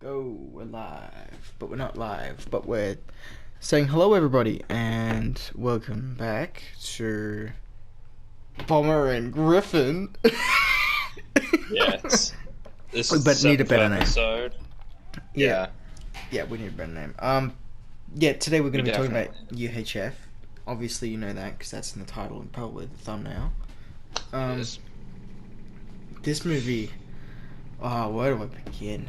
Go, we're live, but we're not live, but we're saying hello everybody, and welcome back to Bommer and Griffin. Yes. This We is but the need a better seventh name. episode. Yeah, we need a better name. Yeah, today we're going to be talking about Definitely. UHF. Obviously you know that, because that's in the title and probably the thumbnail. Yes. This movie, where do I begin?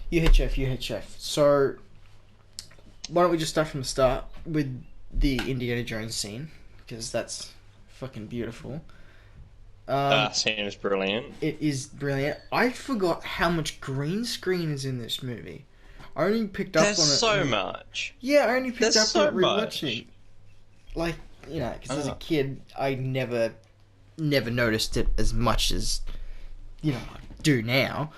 UHF. So, why don't we just start from the start with the Indiana Jones scene, because that's fucking beautiful. That scene is brilliant. It is brilliant. I forgot how much green screen is in this movie. I only picked up There's on it. so much. Yeah, I only picked There's up so on it rewatching. much. Like, you know, because as a Uh. kid, I never noticed it as much as, I do now.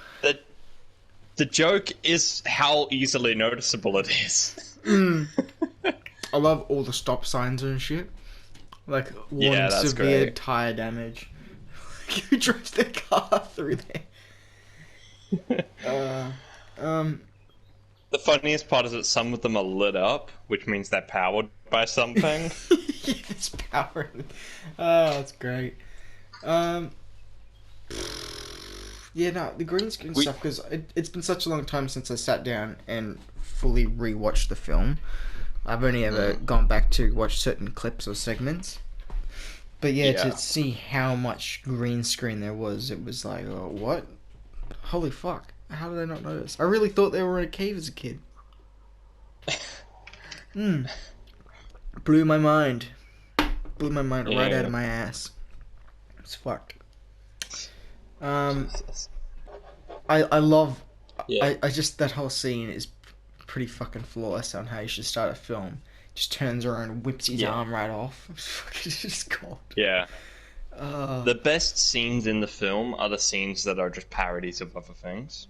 The joke is how easily noticeable it is. I love all the stop signs and shit. Like, warning that's severe great. tire damage. Who drives their car through there? The funniest part is that some of them are lit up, which means they're powered by something. Yeah, there's power. Oh, that's great. Yeah, no, the green screen stuff, because it's been such a long time since I sat down and fully rewatched the film. I've only ever gone back to watch certain clips or segments. But yeah, Yeah. to see how much green screen there was, it was like, oh, what? Holy fuck. How did I not notice? I really thought they were in a cave as a kid. Blew my mind. Blew my mind right out of my ass. It's fucked. I love... Yeah. I just... That whole scene is pretty fucking flawless on how you should start a film. Just turns around and whips his arm right off. It's just cold. Yeah. The best scenes in the film are the scenes that are just parodies of other things.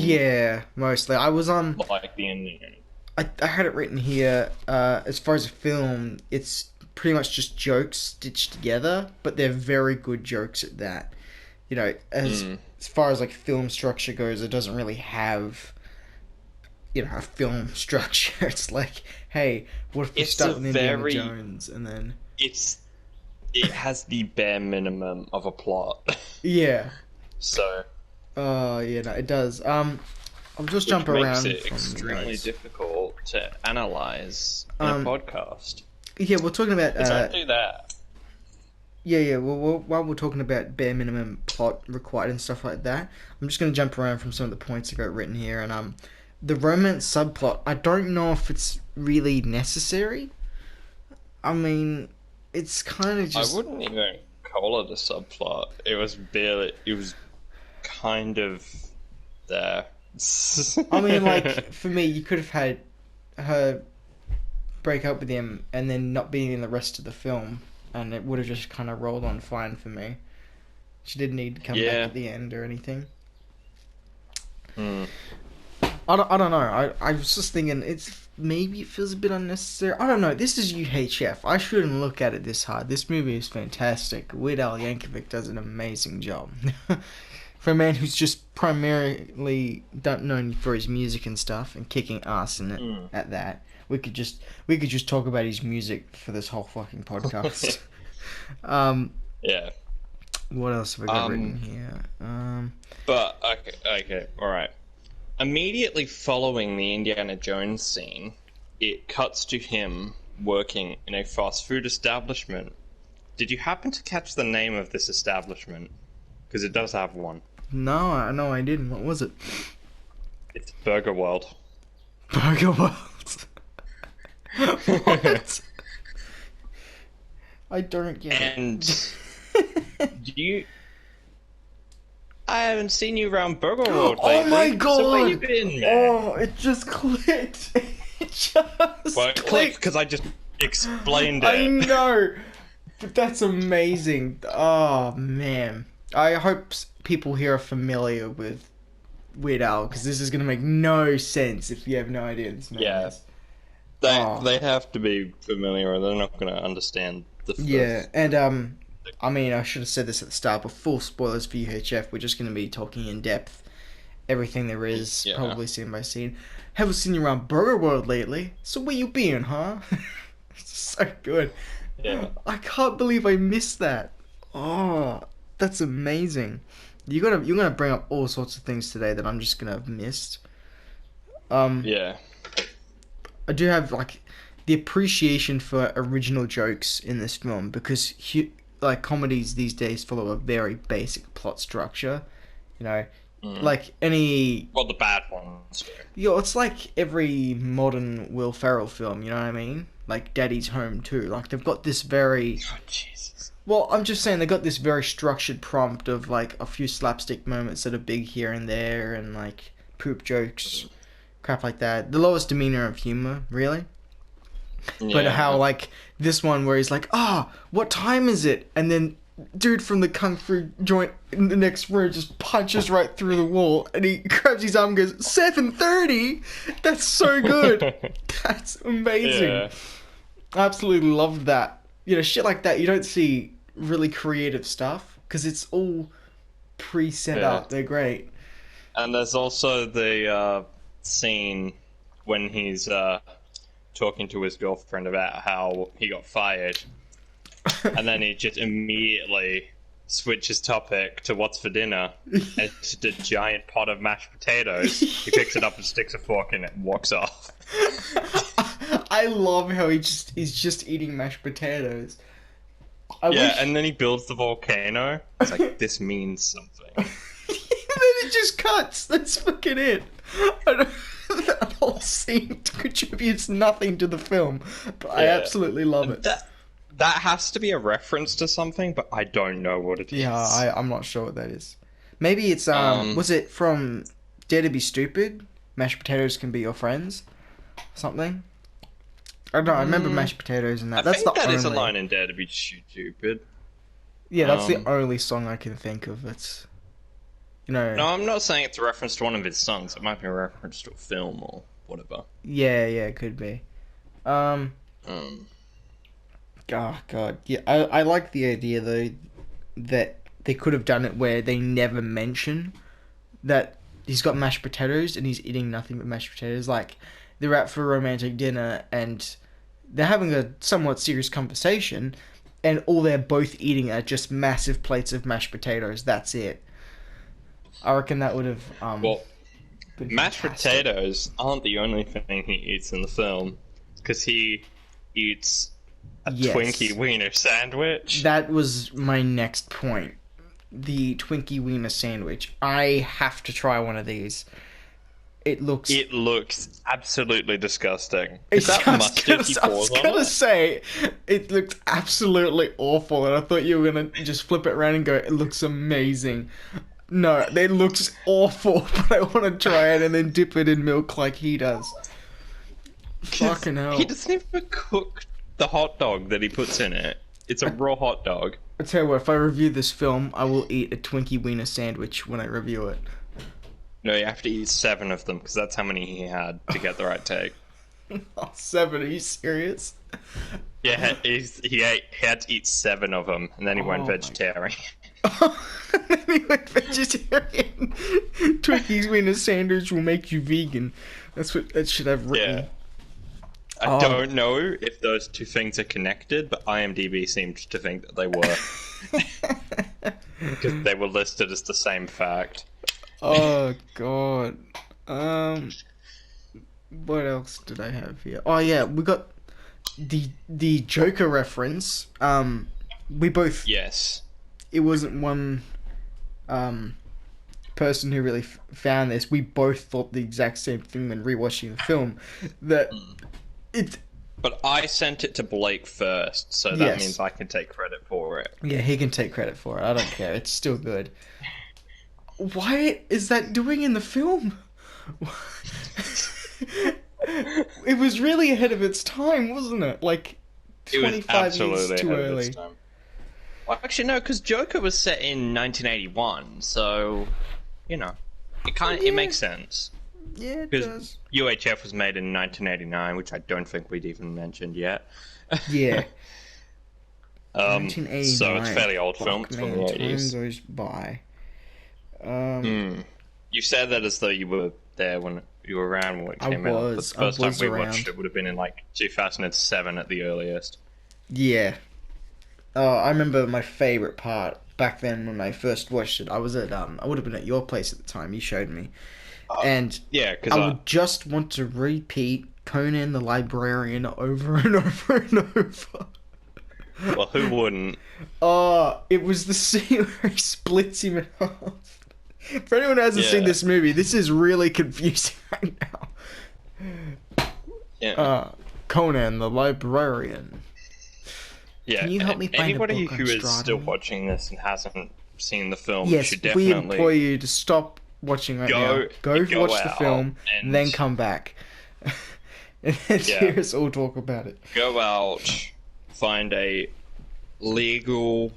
Yeah, mostly. I was on... Like the ending. I had it written here, as far as a film, it's pretty much just jokes stitched together, but they're very good jokes at that. You know, as far as like film structure goes, it doesn't really have, a film structure. It's like, hey, what if we start with Indiana Jones and then... It has the bare minimum of a plot. Yeah. So... yeah, no, it does. I'll just jump around. Makes it extremely difficult to analyze in a podcast. Yeah, we're talking about... Don't do that. Yeah. Well, while we're talking about bare minimum plot required and stuff like that, I'm just going to jump around from some of the points I got written here. And the romance subplot, I don't know if it's really necessary. I mean, it's kind of just... I wouldn't even call it a subplot. It was kind of there. I mean, like, for me, you could have had her break up with him and then not being in the rest of the film, and it would have just kind of rolled on fine for me. She didn't need to come back at the end or anything. I don't know. I was just thinking, maybe it feels a bit unnecessary. I don't know. This is UHF. I shouldn't look at it this hard. This movie is fantastic. Weird Al Yankovic does an amazing job. For a man who's just primarily known for his music and stuff and kicking ass in it at that, we could just talk about his music for this whole fucking podcast. Yeah. What else have I got written here? But okay, all right. Immediately following the Indiana Jones scene, it cuts to him working in a fast food establishment. Did you happen to catch the name of this establishment? Because it does have one. No, I didn't. What was it? It's Burger World. Burger World. What? I don't get it. And I haven't seen you around Burger World lately. Oh my god! So where you been, man? Oh, it just clicked. It just clicked. Click, because I just explained it. I know, but that's amazing. Oh man, I hope people here are familiar with Weird Al, because this is gonna make no sense if you have no idea this man is. They have to be familiar, or they're not gonna understand the first. Yeah, and I mean, I should have said this at the start, but full spoilers for UHF. We're just going to be talking in depth everything there is, Yeah. probably scene by scene. Haven't seen you around Burger World lately, so where you been, huh? It's so good. Yeah. I can't believe I missed that. Oh, that's amazing. You're gonna bring up all sorts of things today that I'm just gonna have missed. Yeah. I do have like the appreciation for original jokes in this film because like comedies these days follow a very basic plot structure. You know, like any Well, the bad ones. it's like every modern Will Ferrell film. You know what I mean? Like Daddy's Home too. Like they've got this very Oh, Jesus. well, I'm just saying they got this very structured prompt of like a few slapstick moments that are big here and there, and like poop jokes, crap like that. The lowest demeanor of humor, really. Yeah. But how like this one where he's like, what time is it? And then dude from the kung fu joint in the next room just punches right through the wall, and he grabs his arm and goes 7:30. That's so good. That's amazing. Yeah. I absolutely loved that. You know, shit like that. You don't see really creative stuff because it's all pre-set up. They're great. And there's also the scene when he's talking to his girlfriend about how he got fired, and then he just immediately switches topic to what's for dinner, and it's just a giant pot of mashed potatoes. He picks it up and sticks a fork in it and walks off. I love how he's just eating mashed potatoes. And then he builds the volcano. It's like, this means something. And then it just cuts. That's fucking it. That whole scene contributes nothing to the film, but I absolutely love it. That has to be a reference to something, but I don't know what it is. Yeah, I'm not sure what that is. Maybe it's was it from Dare to Be Stupid? Mashed potatoes can be your friends, something. I don't know. I remember mashed potatoes and that. I think that is a line in Dare to Be Stupid. Yeah, that's the only song I can think of. That's, you know. No, I'm not saying it's a reference to one of his songs. It might be a reference to a film or whatever. Yeah, it could be. Oh God, yeah. I like the idea though that they could have done it where they never mention that he's got mashed potatoes and he's eating nothing but mashed potatoes. Like they're out for a romantic dinner and they're having a somewhat serious conversation, and all they're both eating are just massive plates of mashed potatoes. That's it. I reckon that would have mashed fantastic. potatoes aren't the only thing he eats in the film, because he eats a Twinkie Wiener sandwich. That was my next point. The Twinkie Wiener sandwich. I have to try one of these. It looks absolutely disgusting. Is that mustard he pours on it? I was gonna say, it looked absolutely awful, and I thought you were gonna just flip it around and go, it looks amazing. No, it looks awful, but I want to try it and then dip it in milk like he does. Fucking hell. He doesn't even cook the hot dog that he puts in it. It's a raw hot dog. I tell you what, if I review this film, I will eat a Twinkie Wiener sandwich when I review it. No, you have to eat 7 of them, because that's how many he had to get the right take. 7? Are you serious? Yeah, he had to eat 7 of them, and then he went vegetarian. Then he went vegetarian. Twinkies Wiener sandwich will make you vegan. That's what that should have written. Yeah. I don't know if those two things are connected, but IMDb seemed to think that they were. Because they were listed as the same fact. Oh God. What else did I have here? Oh yeah, we got the Joker reference. We both. Yes. It wasn't one person who really found this. We both thought the exact same thing when rewatching the film. That it. But I sent it to Blake first, so that means I can take credit for it. Yeah, he can take credit for it. I don't care. It's still good. Why is that doing in the film? It was really ahead of its time, wasn't it? Like 25 years too early. Well, actually, no, because Joker was set in 1981, so you know, it makes sense. Yeah, it does. UHF was made in 1989, which I don't think we'd even mentioned yet. Yeah. 1989. So it's a fairly old film. It's from the 80s. Time goes by. You said that as though you were there when you were around when it came out. But the first time we watched it would have been in like 2007 at the earliest. Yeah. Oh, I remember my favorite part back then when I first watched it. I was at I would have been at your place at the time. You showed me, and yeah, because I would just want to repeat Conan the Librarian over and over and over. Well, who wouldn't? Oh, it was the scene where he splits him in half. For anyone who hasn't seen this movie, this is really confusing right now. Yeah. Conan the Librarian. Yeah. Can you help me find anybody a book who on is Stratum? still watching this and hasn't seen the film Yes, should we definitely implore you to stop watching right now. Go watch the film, and then come back. And hear us all talk about it. Go out, find a legal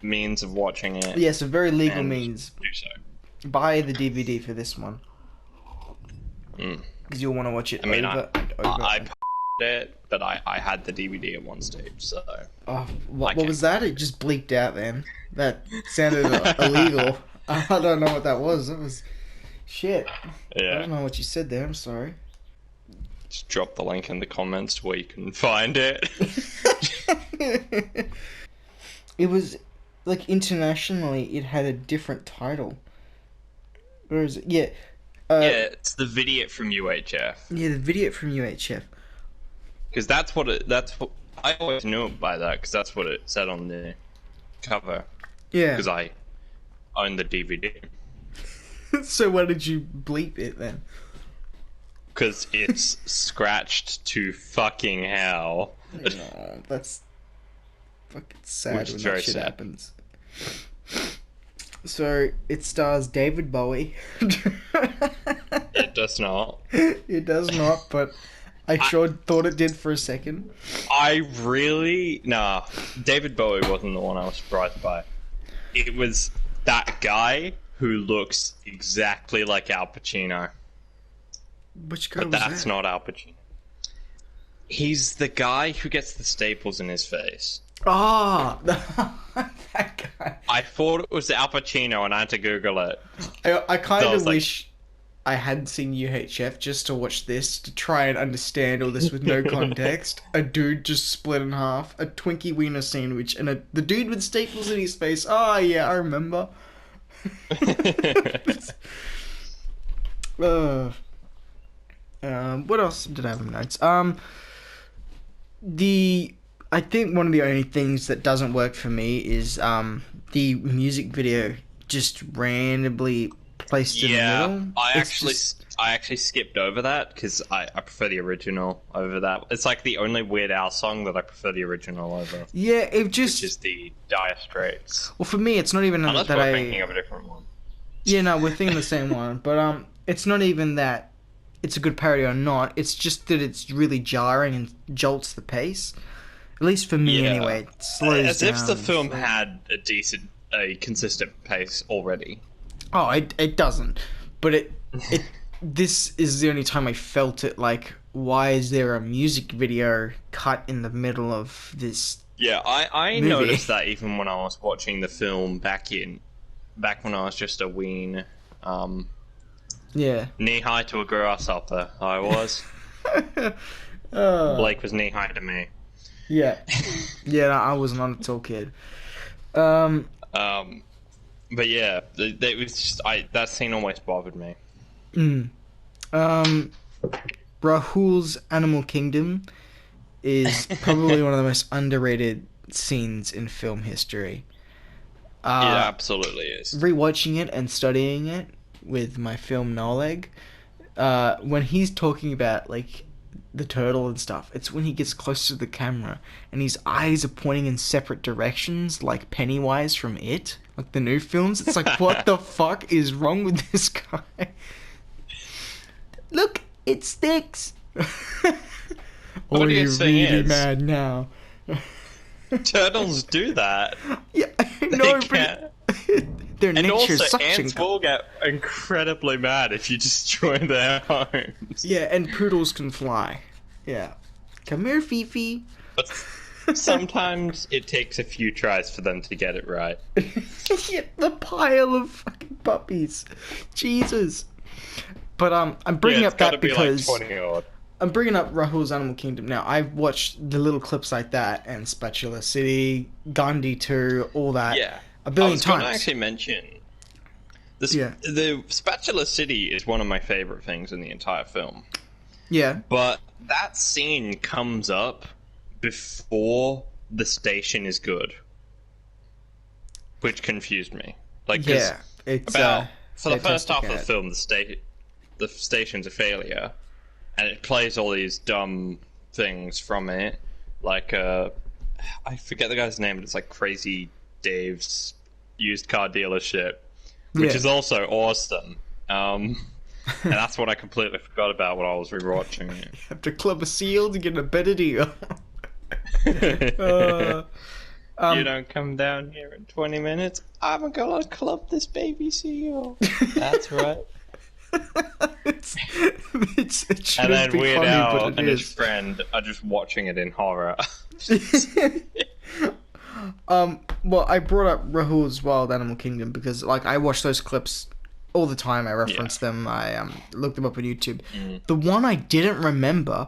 means of watching it. Yes, a very legal means. Do so. Buy the DVD for this one. Mm. Because you'll want to watch it I mean, over and over. I it, but I had the DVD at one stage, so... Oh, what was that? It just bleeped out then. That sounded illegal. I don't know what that was. That was... Shit. Yeah. I don't know what you said there. I'm sorry. Just drop the link in the comments where you can find it. It was... Like, internationally, it had a different title. Where is it? Yeah. Yeah, it's the video from UHF. Yeah, the video from UHF. Because that's what I always knew it by that, because that's what it said on the cover. Yeah. Because I own the DVD. So why did you bleep it then? Because it's scratched to fucking hell. No, that's fucking sad Which is when very that shit sad. happens. So, it stars David Bowie. It does not. It does not, but I sure thought it did for a second. Nah, David Bowie wasn't the one I was surprised by. It was that guy who looks exactly like Al Pacino. Which guy But was that's that? not Al Pacino. He's the guy who gets the staples in his face. Ah, that guy. I thought it was Al Pacino and I had to Google it. I kind So I of was like- wish I had seen UHF just to watch this, to try and understand all this with no context. A dude just split in half, a Twinkie wiener sandwich, and the dude with staples in his face. Oh, yeah, I remember. What else did I have in notes? I think one of the only things that doesn't work for me is the music video just randomly placed in the middle. I actually skipped over that because I prefer the original over that. It's like the only Weird Al song that I prefer the original over. Yeah, it just... Which is the Dire Straits. Well, for me, it's not even Unless that we're thinking of a different one. Yeah, no, we're thinking the same one. But it's not even that it's a good parody or not. It's just that it's really jarring and jolts the pace. At least for me, anyway. It slows As down. if the film had a consistent pace already. Oh, it doesn't. But this is the only time I felt it. Like, why is there a music video cut in the middle of this? Yeah, I movie? noticed that even when I was watching the film back when I was just a ween, Yeah. knee high to a grasshopper. I was. Blake was knee high to me. Yeah. Yeah, no, I was not at all kid. But yeah, it was just that scene always bothered me. Rahul's Animal Kingdom is probably one of the most underrated scenes in film history. It absolutely is. Rewatching it and studying it with my film knowledge, when he's talking about like the turtle and stuff, it's when he gets close to the camera and his eyes are pointing in separate directions, like Pennywise from It, like the new films. It's like, what the fuck is wrong with this guy? Look, it sticks. Or are you really mad now? Turtles do that. Yeah, no, but their And nature also, is suction ants cup. will get incredibly mad if you destroy their homes. Yeah, and poodles can fly. Yeah. Come here, Fifi. Sometimes it takes a few tries for them to get it right. Yeah, the pile of fucking puppies. Jesus. But I'm bringing up that because like 20 odd. I'm bringing up Rahul's Animal Kingdom now. I've watched the little clips like that and Spatula City, Gandhi 2, all that a billion times. I was going to actually mention the Spatula City is one of my favorite things in the entire film. Yeah. But that scene comes up before the station is good, which confused me. Like, it's for the first half of the film, the station's a failure, and it plays all these dumb things from it, like I forget the guy's name, but it's like Crazy Dave's used car dealership, which is also awesome. And that's what I completely forgot about when I was rewatching it. You have to club a seal to get a better deal. You don't come down here in 20 minutes, I'm gonna club this baby seal. That's right. It and then be Weird funny, Al and his friend are just watching it in horror. Well, I brought up Rahul's Wild Animal Kingdom because, like, I watch those clips all the time. I reference them. I looked them up on YouTube. The one I didn't remember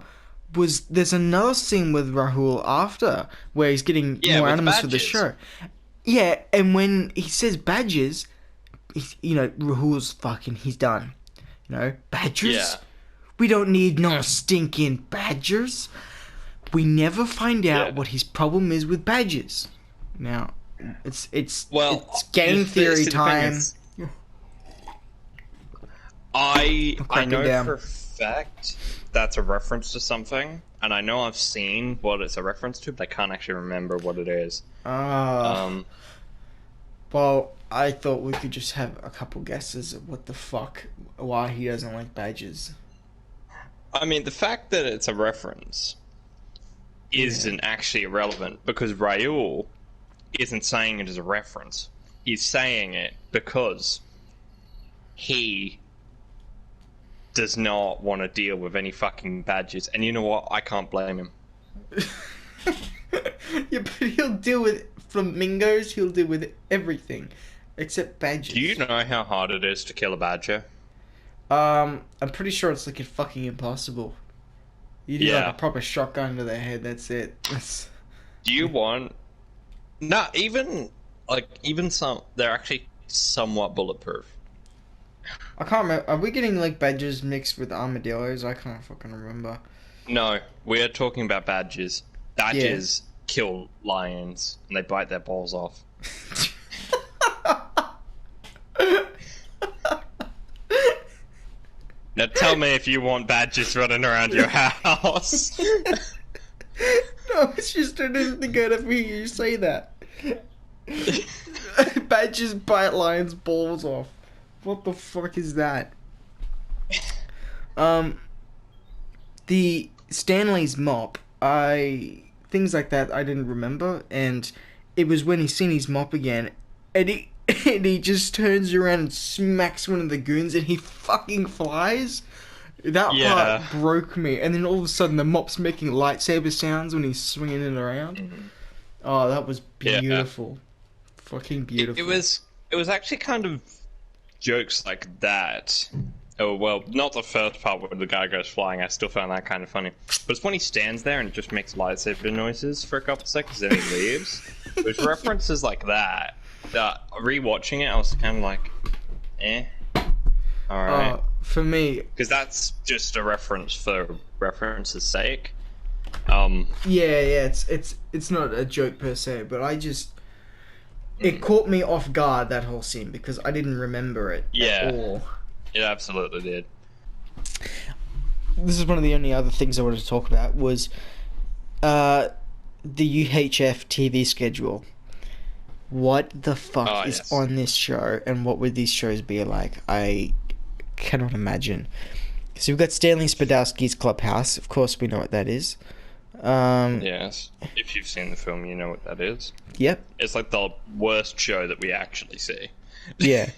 was there's another scene with Rahul after where he's getting more animals for the show. Yeah, and when he says badgers, Rahul's he's done. Badgers? Yeah. We don't need no stinking badgers. We never find out what his problem is with badgers. Now, it's game theory time. I know for a fact that's a reference to something, and I know I've seen what it's a reference to, but I can't actually remember what it is. Well, I thought we could just have a couple guesses of what the fuck, why he doesn't like badgers. I mean, the fact that it's a reference isn't actually irrelevant, because Raul isn't saying it as a reference. He's saying it because he does not want to deal with any fucking badgers. And you know what? I can't blame him. Yeah, but he'll deal with flamingos, he'll deal with everything. Except badgers. Do you know how hard it is to kill a badger? I'm pretty sure it's like fucking impossible. You do like a proper shotgun to their head, that's it. Do you want... No, even some... They're actually somewhat bulletproof. I can't remember. Are we getting like badgers mixed with armadillos? I can't fucking remember. No, we are talking about badgers. Badgers kill lions and they bite their balls off. Now tell me if you want badgers running around your house. No, it's just I didn't think I'd ever hear you say that. Badgers bite lions' balls off. What the fuck is that? The Stanley's mop, things like that I didn't remember, and it was when he's seen his mop again, and he just turns around and smacks one of the goons, and he fucking flies. That part broke me, and then all of a sudden the mop's making lightsaber sounds when he's swinging it around. Mm-hmm. Oh, that was beautiful. Fucking beautiful. It was actually kind of jokes like that. Oh, well, not the first part where the guy goes flying. I still found that kind of funny. But it's when he stands there and just makes lightsaber noises for a couple seconds, then he leaves. With references like that, rewatching it, I was kind of like, alright. For me... Because that's just a reference for reference's sake. It's not a joke per se, but I just... It caught me off guard, that whole scene, because I didn't remember it at all. It absolutely did. This is one of the only other things I wanted to talk about, was the UHF TV schedule. What the fuck is on this show, and what would these shows be like? I cannot imagine. So we've got Stanley Spadowski's Clubhouse. Of course, we know what that is. Yes. If you've seen the film, you know what that is. Yep. It's like the worst show that we actually see. Yeah.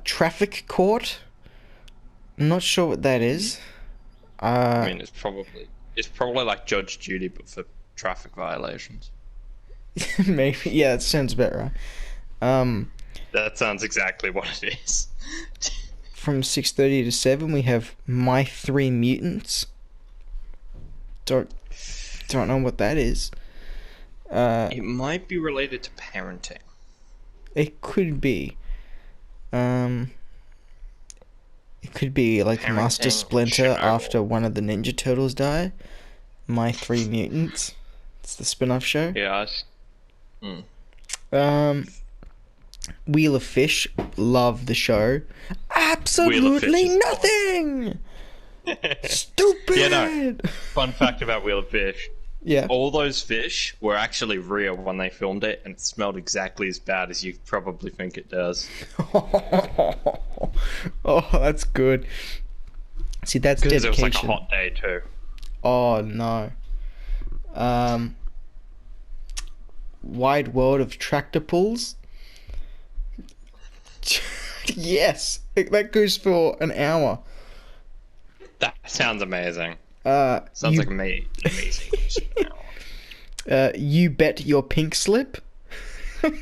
Traffic Court. I'm not sure what that is. I mean, it's probably like Judge Judy, but for traffic violations. Maybe, yeah, that sounds about right. That sounds exactly what it is. From 6:30 to 7, we have My Three Mutants. Don't know what that is. It might be related to parenting. It could be. It could be like Parenting, Master Splinter Chernobyl. after one of the Ninja Turtles die. My Three Mutants. It's the spin-off show. Yeah. Wheel of Fish. Love the show. Absolutely is nothing. Stupid. Yeah, no. Fun fact about Wheel of Fish. Yeah. All those fish were actually real when they filmed it, and it smelled exactly as bad as you probably think it does. Oh, that's good. See, that's Because dedication. it was like a hot day too. Oh no. Wide World of Tractor Pulls. Yes, that goes for an hour. That sounds amazing. Sounds like amazing. You Bet Your Pink Slip. From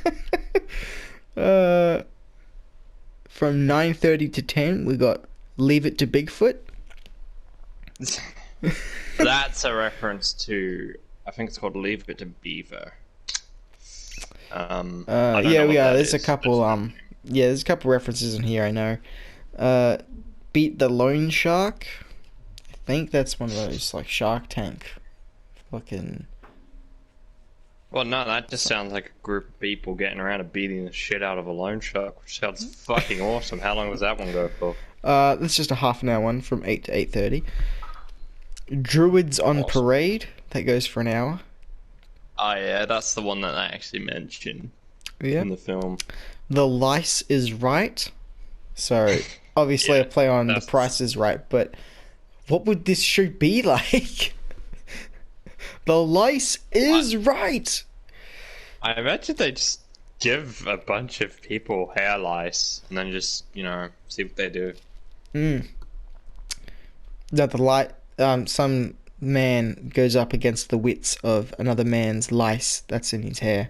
9:30 to 10, we got Leave It to Bigfoot. That's a reference to, I think it's called Leave It to Beaver. Yeah, we are. There's a couple. Yeah, there's a couple references in here. I know. Beat the Loan Shark. I think that's one of those like Shark Tank, fucking. Well, no, that just sounds like a group of people getting around and beating the shit out of a loan shark, which sounds fucking awesome. How long does that one go for? That's just a half an hour one from 8 to 8:30. Druids on Parade. That goes for an hour. Oh yeah, that's the one that I actually mentioned in the film. The Lice is Right. So, obviously a play on The Price is Right, but what would this show be like? The Lice is Right! I imagine they just give a bunch of people hair lice and then just, see what they do. No, some man goes up against the wits of another man's lice that's in his hair.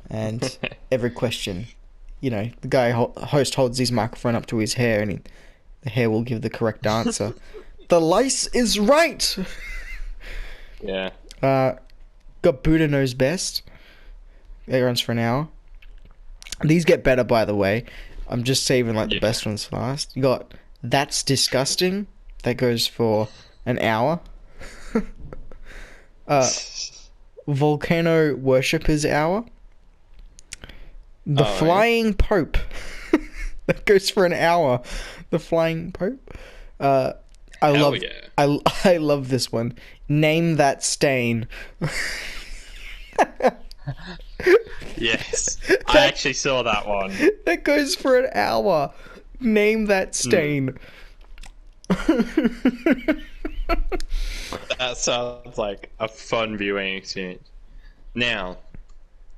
And every question, the guy host holds his microphone up to his hair and the hair will give the correct answer. The lice is right! Yeah. Got Buddha Knows Best. That runs for an hour. These get better, by the way. I'm just saving the best ones for last. You got That's Disgusting. That goes for an hour. Volcano Worshippers Hour. The Flying Pope. That goes for an hour. The Flying Pope. I love this one. Name That Stain. Yes, I actually saw that one. That goes for an hour. Name That Stain. That sounds like a fun viewing experience. Now,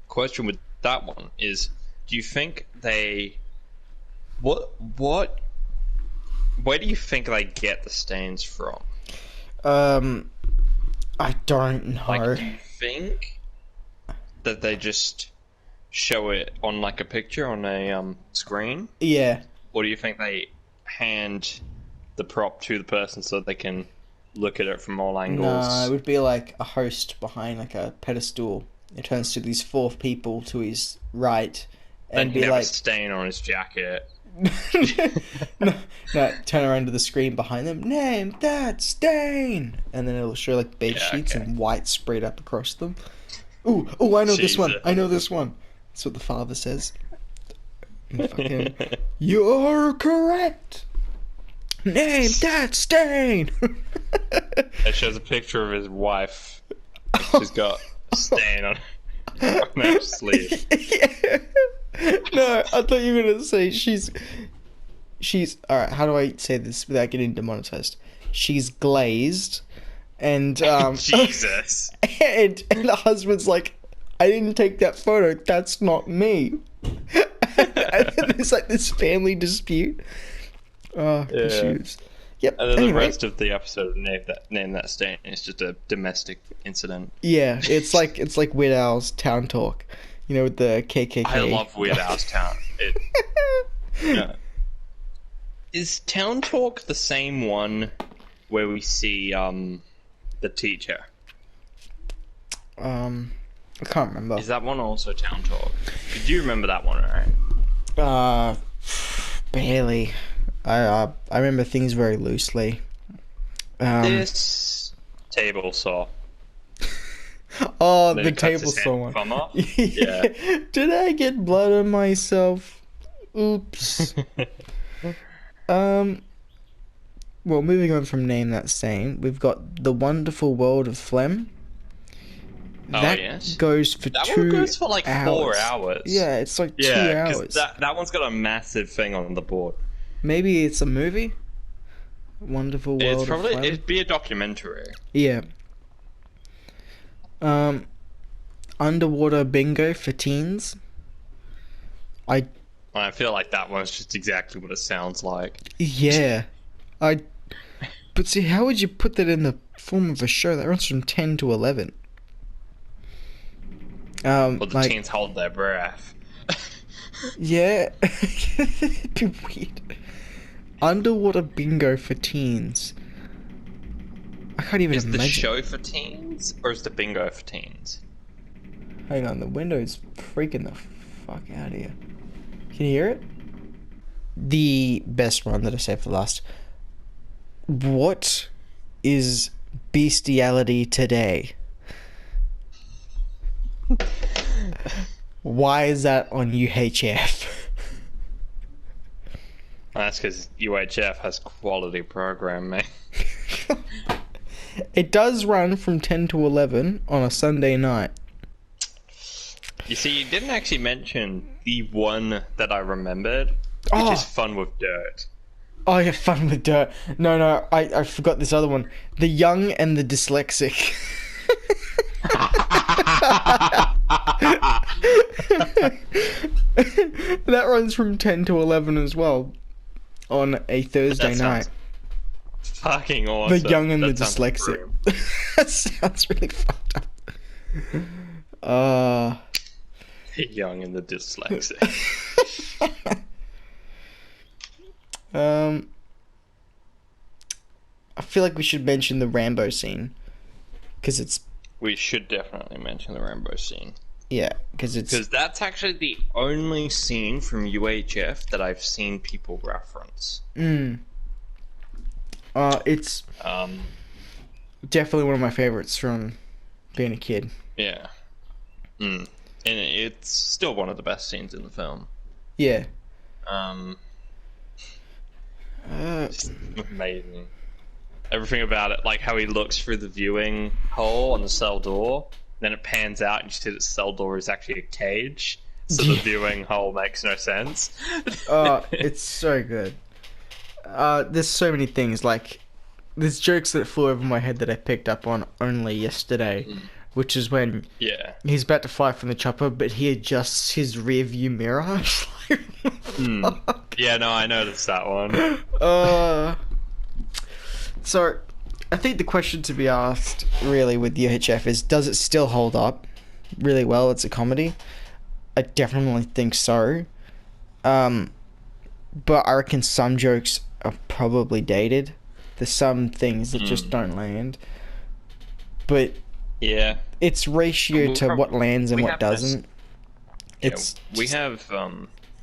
question with that one is, do you think where do you think they get the stains from? I don't know. Do you think that they just show it on a picture on a screen? Yeah. Or do you think they hand the prop to the person so they can look at it from all angles? No, it would be like a host behind a pedestal. It turns to these four people to his right and be like a stain on his jacket. no, turn around to the screen behind them. Name That Stain, and then it'll show bed sheets and white sprayed up across them. Ooh, I know this one. I know this one. That's what the father says. Fucking, you're correct. Name That Stain. It shows a picture of his wife. She's got a stain on her sleeve. Yeah. No, I thought you were gonna say she's alright, how do I say this without getting demonetized? She's glazed and Jesus. and the husband's like, I didn't take that photo, that's not me. And then there's this family dispute. Oh, issues. Yep. And then the Anyway, rest of the episode, name that stain, is just a domestic incident. yeah, it's like Weird Al's Town Talk, with the KKK. I love Weird Al's Town. Yeah. Is Town Talk the same one where we see the teacher? I can't remember. Is that one also Town Talk? Do you remember that one, right? Barely. I remember things very loosely. This table saw. Oh, Then the he cuts table his saw hand one. from off. Yeah. Did I get blood on myself? Oops. Well, moving on from Name That Stain, we've got The Wonderful World of Phlegm. That yes. goes for That 2 one goes for like hours. 4 hours. Yeah, it's like 2 Yeah, 'cause hours. that one's got a massive thing on the board. Maybe it's a movie? Wonderful World It's probably of Phlegm? it'd be a documentary. Yeah. Underwater Bingo for teens. I feel like that one's just exactly what it sounds like. Yeah. But see, how would you put that in the form of a show that runs from 10 to 11? Well, the teens hold their breath. Yeah. It'd be weird. Underwater Bingo for teens. I can't even imagine. Is the show for teens, or is the bingo for teens? Hang on, the window's freaking the fuck out of here. Can you hear it? The best one that I saved for last. What is bestiality today? Why is that on UHF? That's because UHF has quality programming. It does run from 10 to 11 on a Sunday night. You see, you didn't actually mention the one that I remembered, which is Fun with Dirt. Oh, yeah, Fun with Dirt. No, I forgot this other one. The Young and the Dyslexic. That runs from 10 to 11 as well on a Thursday night. Fucking awesome. The Young and the That sounds Dyslexic. brilliant. That sounds really fucked up. The Young and the Dyslexic. I feel like we should mention the Rambo scene. Because it's... We should definitely mention the Rambo scene. Yeah, because it's... Because that's actually the only scene from UHF that I've seen people reference. It's... definitely one of my favorites from being a kid. Yeah. And it's still one of the best scenes in the film. Yeah. It's amazing. Everything about it, like how he looks through the viewing hole on the cell door, then it pans out and you see that the cell door is actually a cage, so the viewing hole makes no sense. It's so good. There's so many things, like, there's jokes that flew over my head that I picked up on only yesterday, which is when he's about to fly from the chopper, but he adjusts his rear view mirror. Yeah, no, I noticed that one. So, I think the question to be asked, really, with UHF is, does it still hold up really well? It's a comedy. I definitely think so. But I reckon some jokes are probably dated. There's some things that just don't land. But yeah, it's ratio to what lands and what doesn't. We have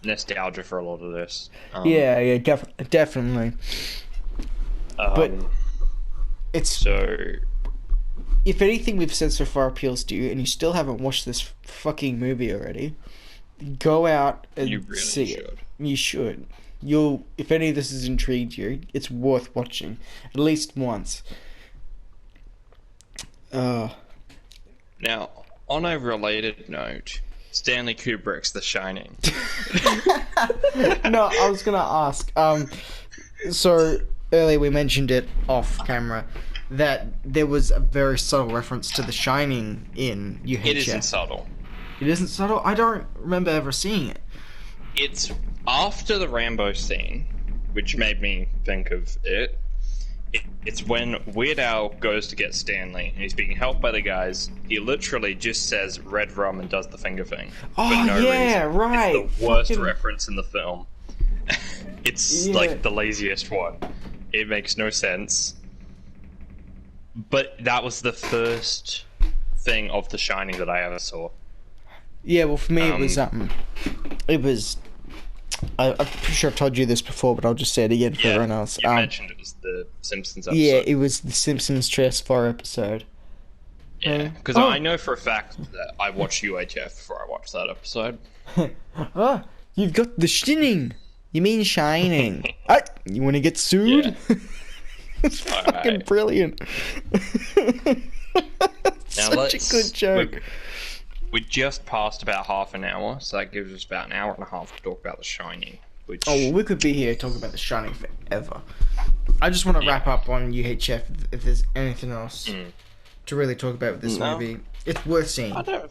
nostalgia for a lot of this. Yeah, definitely. But it's... So... If anything we've said so far appeals to you, and you still haven't watched this fucking movie already, go out and see it. You should. If any of this has intrigued you, it's worth watching. At least once. Now, on a related note, Stanley Kubrick's The Shining. No, I was gonna ask. So... Earlier we mentioned it off camera that there was a very subtle reference to The Shining in UHF. It isn't subtle. It isn't subtle? I don't remember ever seeing it. It's after the Rambo scene, which made me think of it. It's when Weird Al goes to get Stanley and he's being helped by the guys. He literally just says red rum and does the finger thing. Oh, for no yeah, reason. right. It's the worst Fucking... reference in the film. It's like the laziest one. It makes no sense. But that was the first thing of The Shining that I ever saw. Yeah, well, for me, it was. I'm pretty sure I've told you this before, but I'll just say it again for everyone else. You mentioned it was the Simpsons episode. Yeah, it was the Simpsons Chess 4 episode. Yeah, because I know for a fact that I watched UHF before I watched that episode. Oh, you've got The Shining. You mean Shining? You want to get sued? Yeah. It's fucking brilliant. Such a good joke. We just passed about half an hour, so that gives us about an hour and a half to talk about The Shining. Which... Oh, well, we could be here talking about The Shining forever. I just want to wrap up on UHF if there's anything else to really talk about with this movie. It's worth seeing. I don't...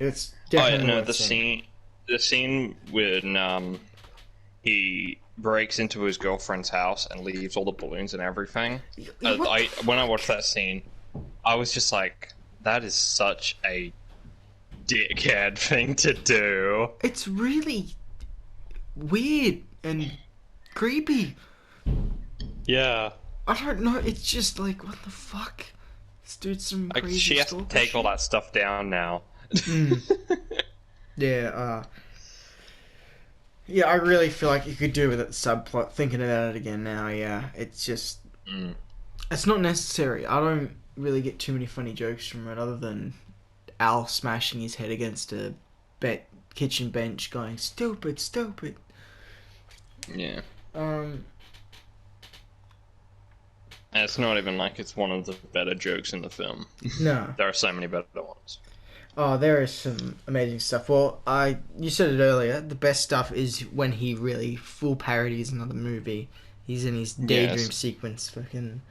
It's definitely worth seeing. The scene when he breaks into his girlfriend's house and leaves all the balloons and everything. When I watched that scene, I was just like, that is such a dickhead thing to do. It's really weird and creepy. Yeah. I don't know, it's just like, what the fuck? This dude's some crazy she has to take all that stuff down now. Yeah, I really feel like you could do with it subplot, thinking about it again now, yeah. It's just... It's not necessary. I don't really get too many funny jokes from it other than Al smashing his head against a kitchen bench going, stupid, stupid. Yeah. And it's not even like it's one of the better jokes in the film. No. There are so many better ones. Oh, there is some amazing stuff. Well, you said it earlier, the best stuff is when he really full parodies another movie. He's in his daydream sequence fucking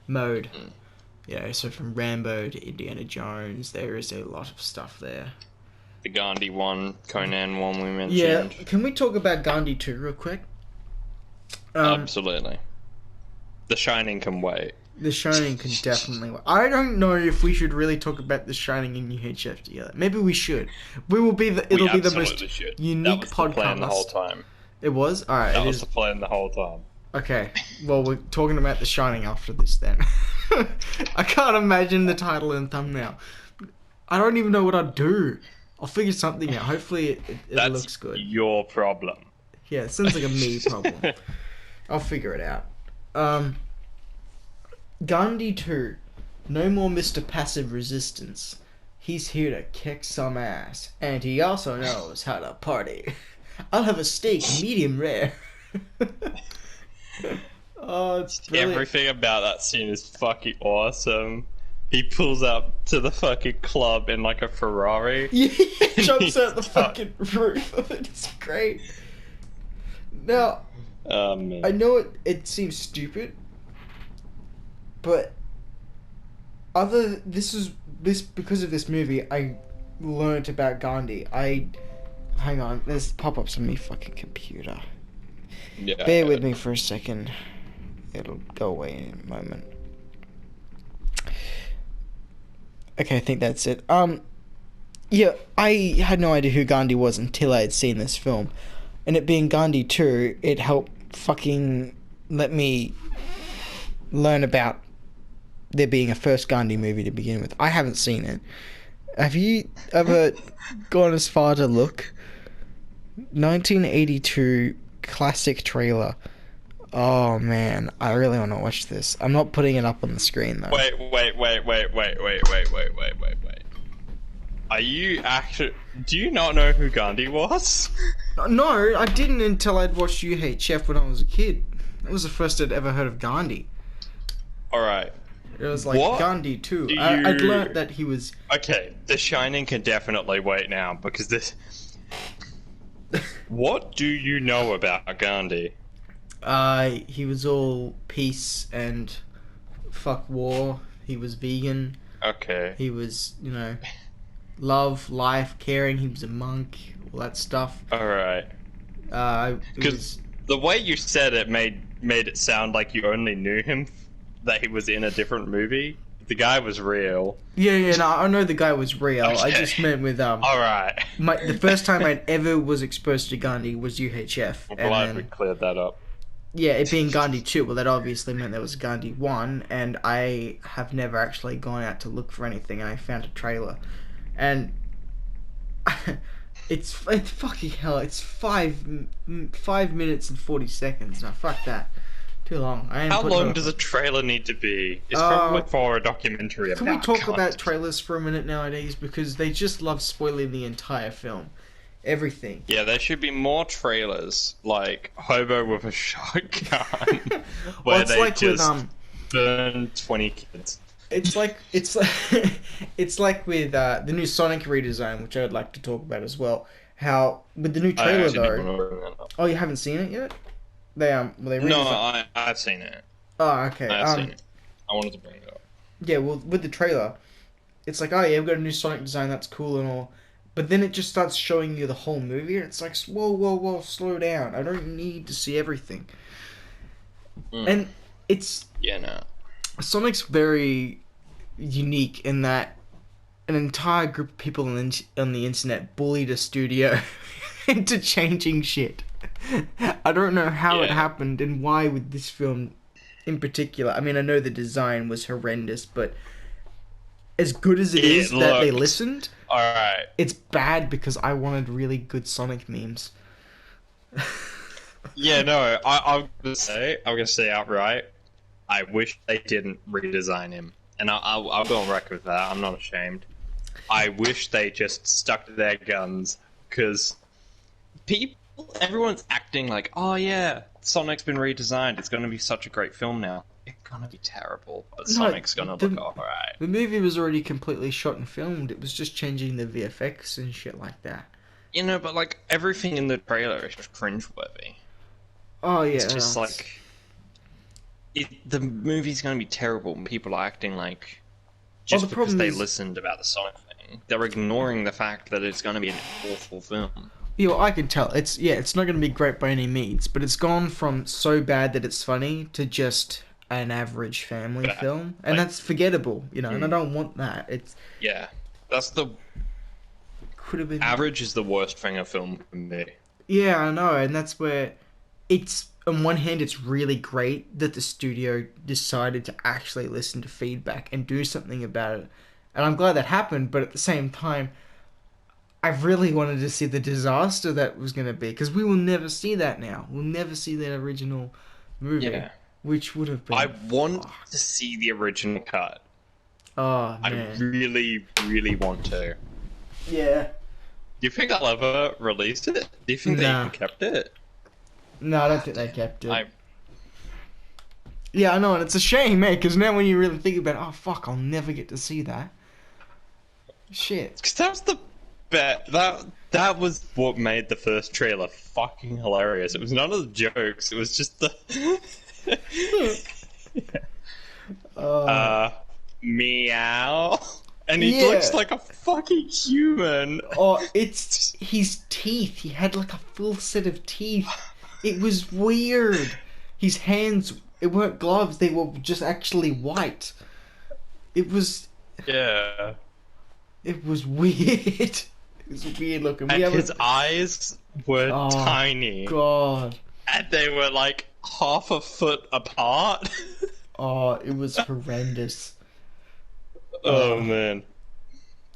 mode. Yeah, so from Rambo to Indiana Jones, there is a lot of stuff there. The Gandhi one, Conan one we mentioned. Yeah, can we talk about Gandhi 2 real quick? Absolutely. The Shining can wait. The Shining can definitely wait. I don't know if we should really talk about The Shining and UHF together. Maybe we should. It'll be the most unique podcast. That was the plan the whole time. It was? Alright. That was the plan the whole time. Okay, well, we're talking about The Shining after this then. I can't imagine the title and thumbnail. I don't even know what I'd do. I'll figure something out. Hopefully it looks good. That's your problem. Yeah, it sounds like a me problem. I'll figure it out. Gandhi 2. No more Mr. Passive Resistance. He's here to kick some ass. And he also knows how to party. I'll have a steak medium rare. Oh, it's brilliant. Everything about that scene is fucking awesome. He pulls up to the fucking club in like a Ferrari. Yeah, he jumps out the fucking roof of it. It's great. Now, man. I know it seems stupid, but because of this movie, I learnt about Gandhi. Hang on, there's pop-ups on my fucking computer. Yeah. Bear with me for a second. It'll go away in a moment. Okay, I think that's it. Yeah, I had no idea who Gandhi was until I had seen this film. And it being Gandhi 2, it helped fucking let me learn about there being a first Gandhi movie to begin with. I haven't seen it. Have you ever gone as far to look? 1982 classic trailer. Oh man, I really want to watch this. I'm not putting it up on the screen though. Wait. Are you actually... Do you not know who Gandhi was? No, I didn't until I'd watched UHF when I was a kid. That was the first I'd ever heard of Gandhi. Alright. It was like Gandhi too. I'd learnt that he was... Okay, The Shining can definitely wait now, because this... What do you know about Gandhi? He was all peace and fuck war. He was vegan. Okay. He was, love, life, caring. He was a monk, all that stuff. Alright. Because The way you said it made it sound like you only knew him, that he was in a different movie. The guy was real. Yeah, no, I know the guy was real. Okay. I just meant with Alright. the first time I ever was exposed to Gandhi was UHF. I'm glad we cleared that up. Yeah, it being Gandhi 2, well, that obviously meant there was Gandhi 1, and I have never actually gone out to look for anything, and I found a trailer. And it's fucking hell, it's 5 minutes and 40 seconds. No, fuck that. Too long. How long does a trailer need to be? It's probably for a documentary about. Can we talk about trailers for a minute nowadays? Because they just love spoiling the entire film. Everything. Yeah, there should be more trailers, like Hobo with a Shotgun, where they like just burn 20 kids. It's like it's like with the new Sonic redesign, which I would like to talk about as well. How with the new trailer though. Oh, you haven't seen it yet? They No, I've seen it. Oh, okay. I've seen it. I wanted to bring it up. Yeah, well, with the trailer, it's like, oh yeah, we've got a new Sonic design, that's cool and all. But then it just starts showing you the whole movie, and it's like, whoa, slow down. I don't need to see everything. And it's... Yeah, no. Sonic's very unique in that an entire group of people on the internet bullied a studio into changing shit. I don't know how it happened and why with this film in particular. I mean, I know the design was horrendous, but as good as it is that they listened, alright, it's bad because I wanted really good Sonic memes. Yeah, no, I'm gonna say outright, I wish they didn't redesign him, and I'll go on record with that. I'm not ashamed. I wish they just stuck to their guns, because everyone's acting like, oh yeah, Sonic's been redesigned. It's gonna be such a great film now. It's gonna be terrible, but Sonic's gonna look alright. The movie was already completely shot and filmed. It was just changing the VFX and shit like that. You know, but like everything in the trailer is just cringeworthy. Oh yeah, it's just like the movie's gonna be terrible when people are acting like just because they listened about the Sonic thing, they're ignoring the fact that it's gonna be an awful film. Yeah, well, I can tell. It's not going to be great by any means, but it's gone from so bad that it's funny to just an average family film, and that's forgettable, you know. And I don't want that. That's the could have been average is the worst thing a film can be. Yeah, I know, and that's where it's on one hand it's really great that the studio decided to actually listen to feedback and do something about it, and I'm glad that happened. But at the same time, I really wanted to see the disaster that was going to be, because we will never see that now. We'll never see that original movie, which would have been... I want to see the original cut. Oh, man. I really, really want to. Yeah. Do you think they'll ever release it? Do you think they even kept it? No, I don't think they kept it. Yeah, I know, and it's a shame, mate, because now when you really think about it, oh, fuck, I'll never get to see that. Shit. Because that was the... That was what made the first trailer fucking hilarious. It was none of the jokes. It was just the meow, and he looks like a fucking human. Oh, it's his teeth. He had like a full set of teeth. It was weird. His hands, it weren't gloves. They were just actually white. It was. Yeah. It was weird. It was weird looking. And his eyes were tiny. God. And they were like half a foot apart. Oh, it was horrendous. Oh man.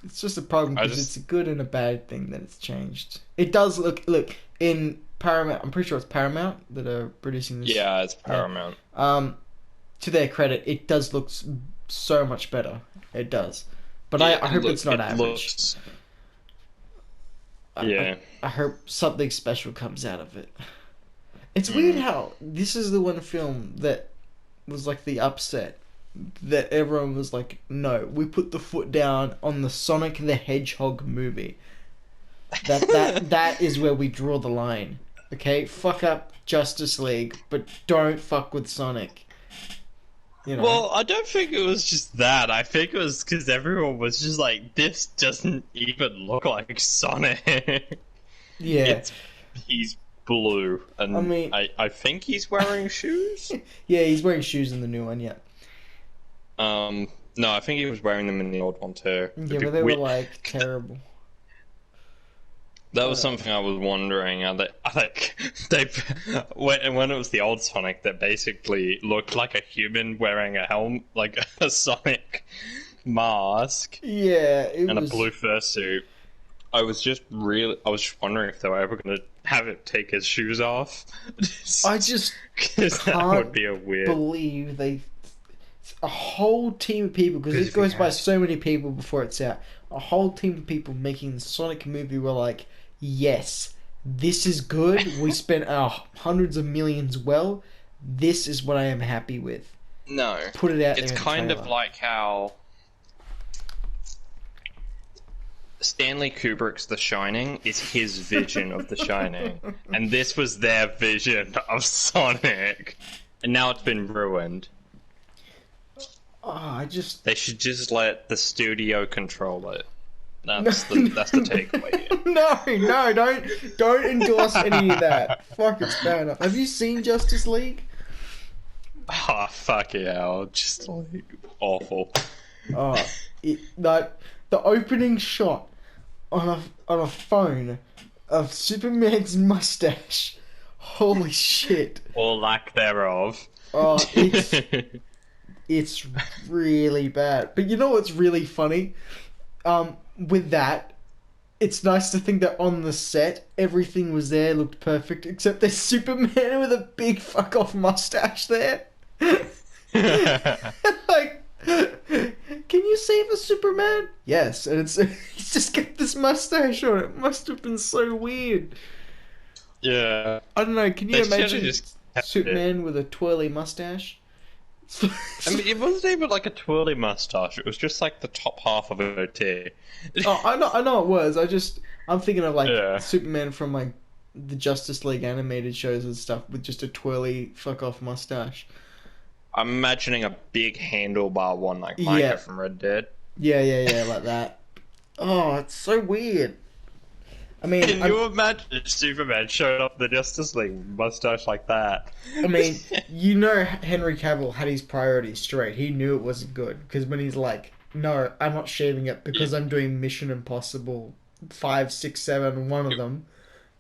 It's just a problem because it's a good and a bad thing that it's changed. It does look in Paramount. I'm pretty sure it's Paramount that are producing this. Yeah, it's Paramount. To their credit, it does look so much better. It does. But I hope it's not average. I hope something special comes out of it. It's weird how this is the one film that was like the upset that everyone was like, no, we put the foot down on the Sonic the Hedgehog movie. That is where we draw the line. Okay, fuck up Justice League, but don't fuck with Sonic. You know? Well, I don't think it was just that. I think it was because everyone was just like, this doesn't even look like Sonic. Yeah. He's blue, and I mean- I think he's wearing shoes. Yeah, he's wearing shoes in the new one. Yeah. No, I think he was wearing them in the old one too. Yeah, but they were like terrible. That was something I was wondering. I think they when it was the old Sonic, that basically looked like a human wearing a helmet, like a Sonic mask, Yeah, and a blue fursuit. I was just wondering if they were ever going to have it take his shoes off. I just because that would be a weird. believe a whole team of people, because it goes by so many people before it's out. A whole team of people making the Sonic movie were like, yes, this is good. We spent hundreds of millions well. This is what I am happy with. No. Put it out It's there in kind the of trailer. like how Stanley Kubrick's The Shining is his vision of The Shining. And this was their vision of Sonic. And now it's been ruined. They should just let the studio control it. That's the takeaway. Don't endorse any of that. Fuck, it's bad enough. Have you seen Justice League? Oh, fuck yeah. Just like awful. The opening shot on a phone of Superman's mustache. Holy shit. Or lack thereof. Oh, it's really bad. But you know what's really funny? With that, it's nice to think that on the set, everything was there, looked perfect, except there's Superman with a big fuck off mustache there. Like, can you save a Superman? Yes, and he's just got this mustache on. It must have been so weird. Yeah. I don't know. Can you They should've imagine just kept Superman with a twirly mustache? I mean, it wasn't even like a twirly mustache. It was just like the top half of a goatee. Oh, I know it was. I'm thinking of like Yeah. Superman from like the Justice League animated shows and stuff with just a twirly fuck off mustache. I'm imagining a big handlebar one like Micah Yeah. from Red Dead. Yeah, like that. Oh, it's so weird. I mean, Can you imagine if Superman showed up the Justice League with a mustache like that? I mean, you know, Henry Cavill had his priorities straight. He knew it wasn't good because when he's like, "No, I'm not shaving it because I'm doing Mission Impossible 5, 6, 7, one of them,"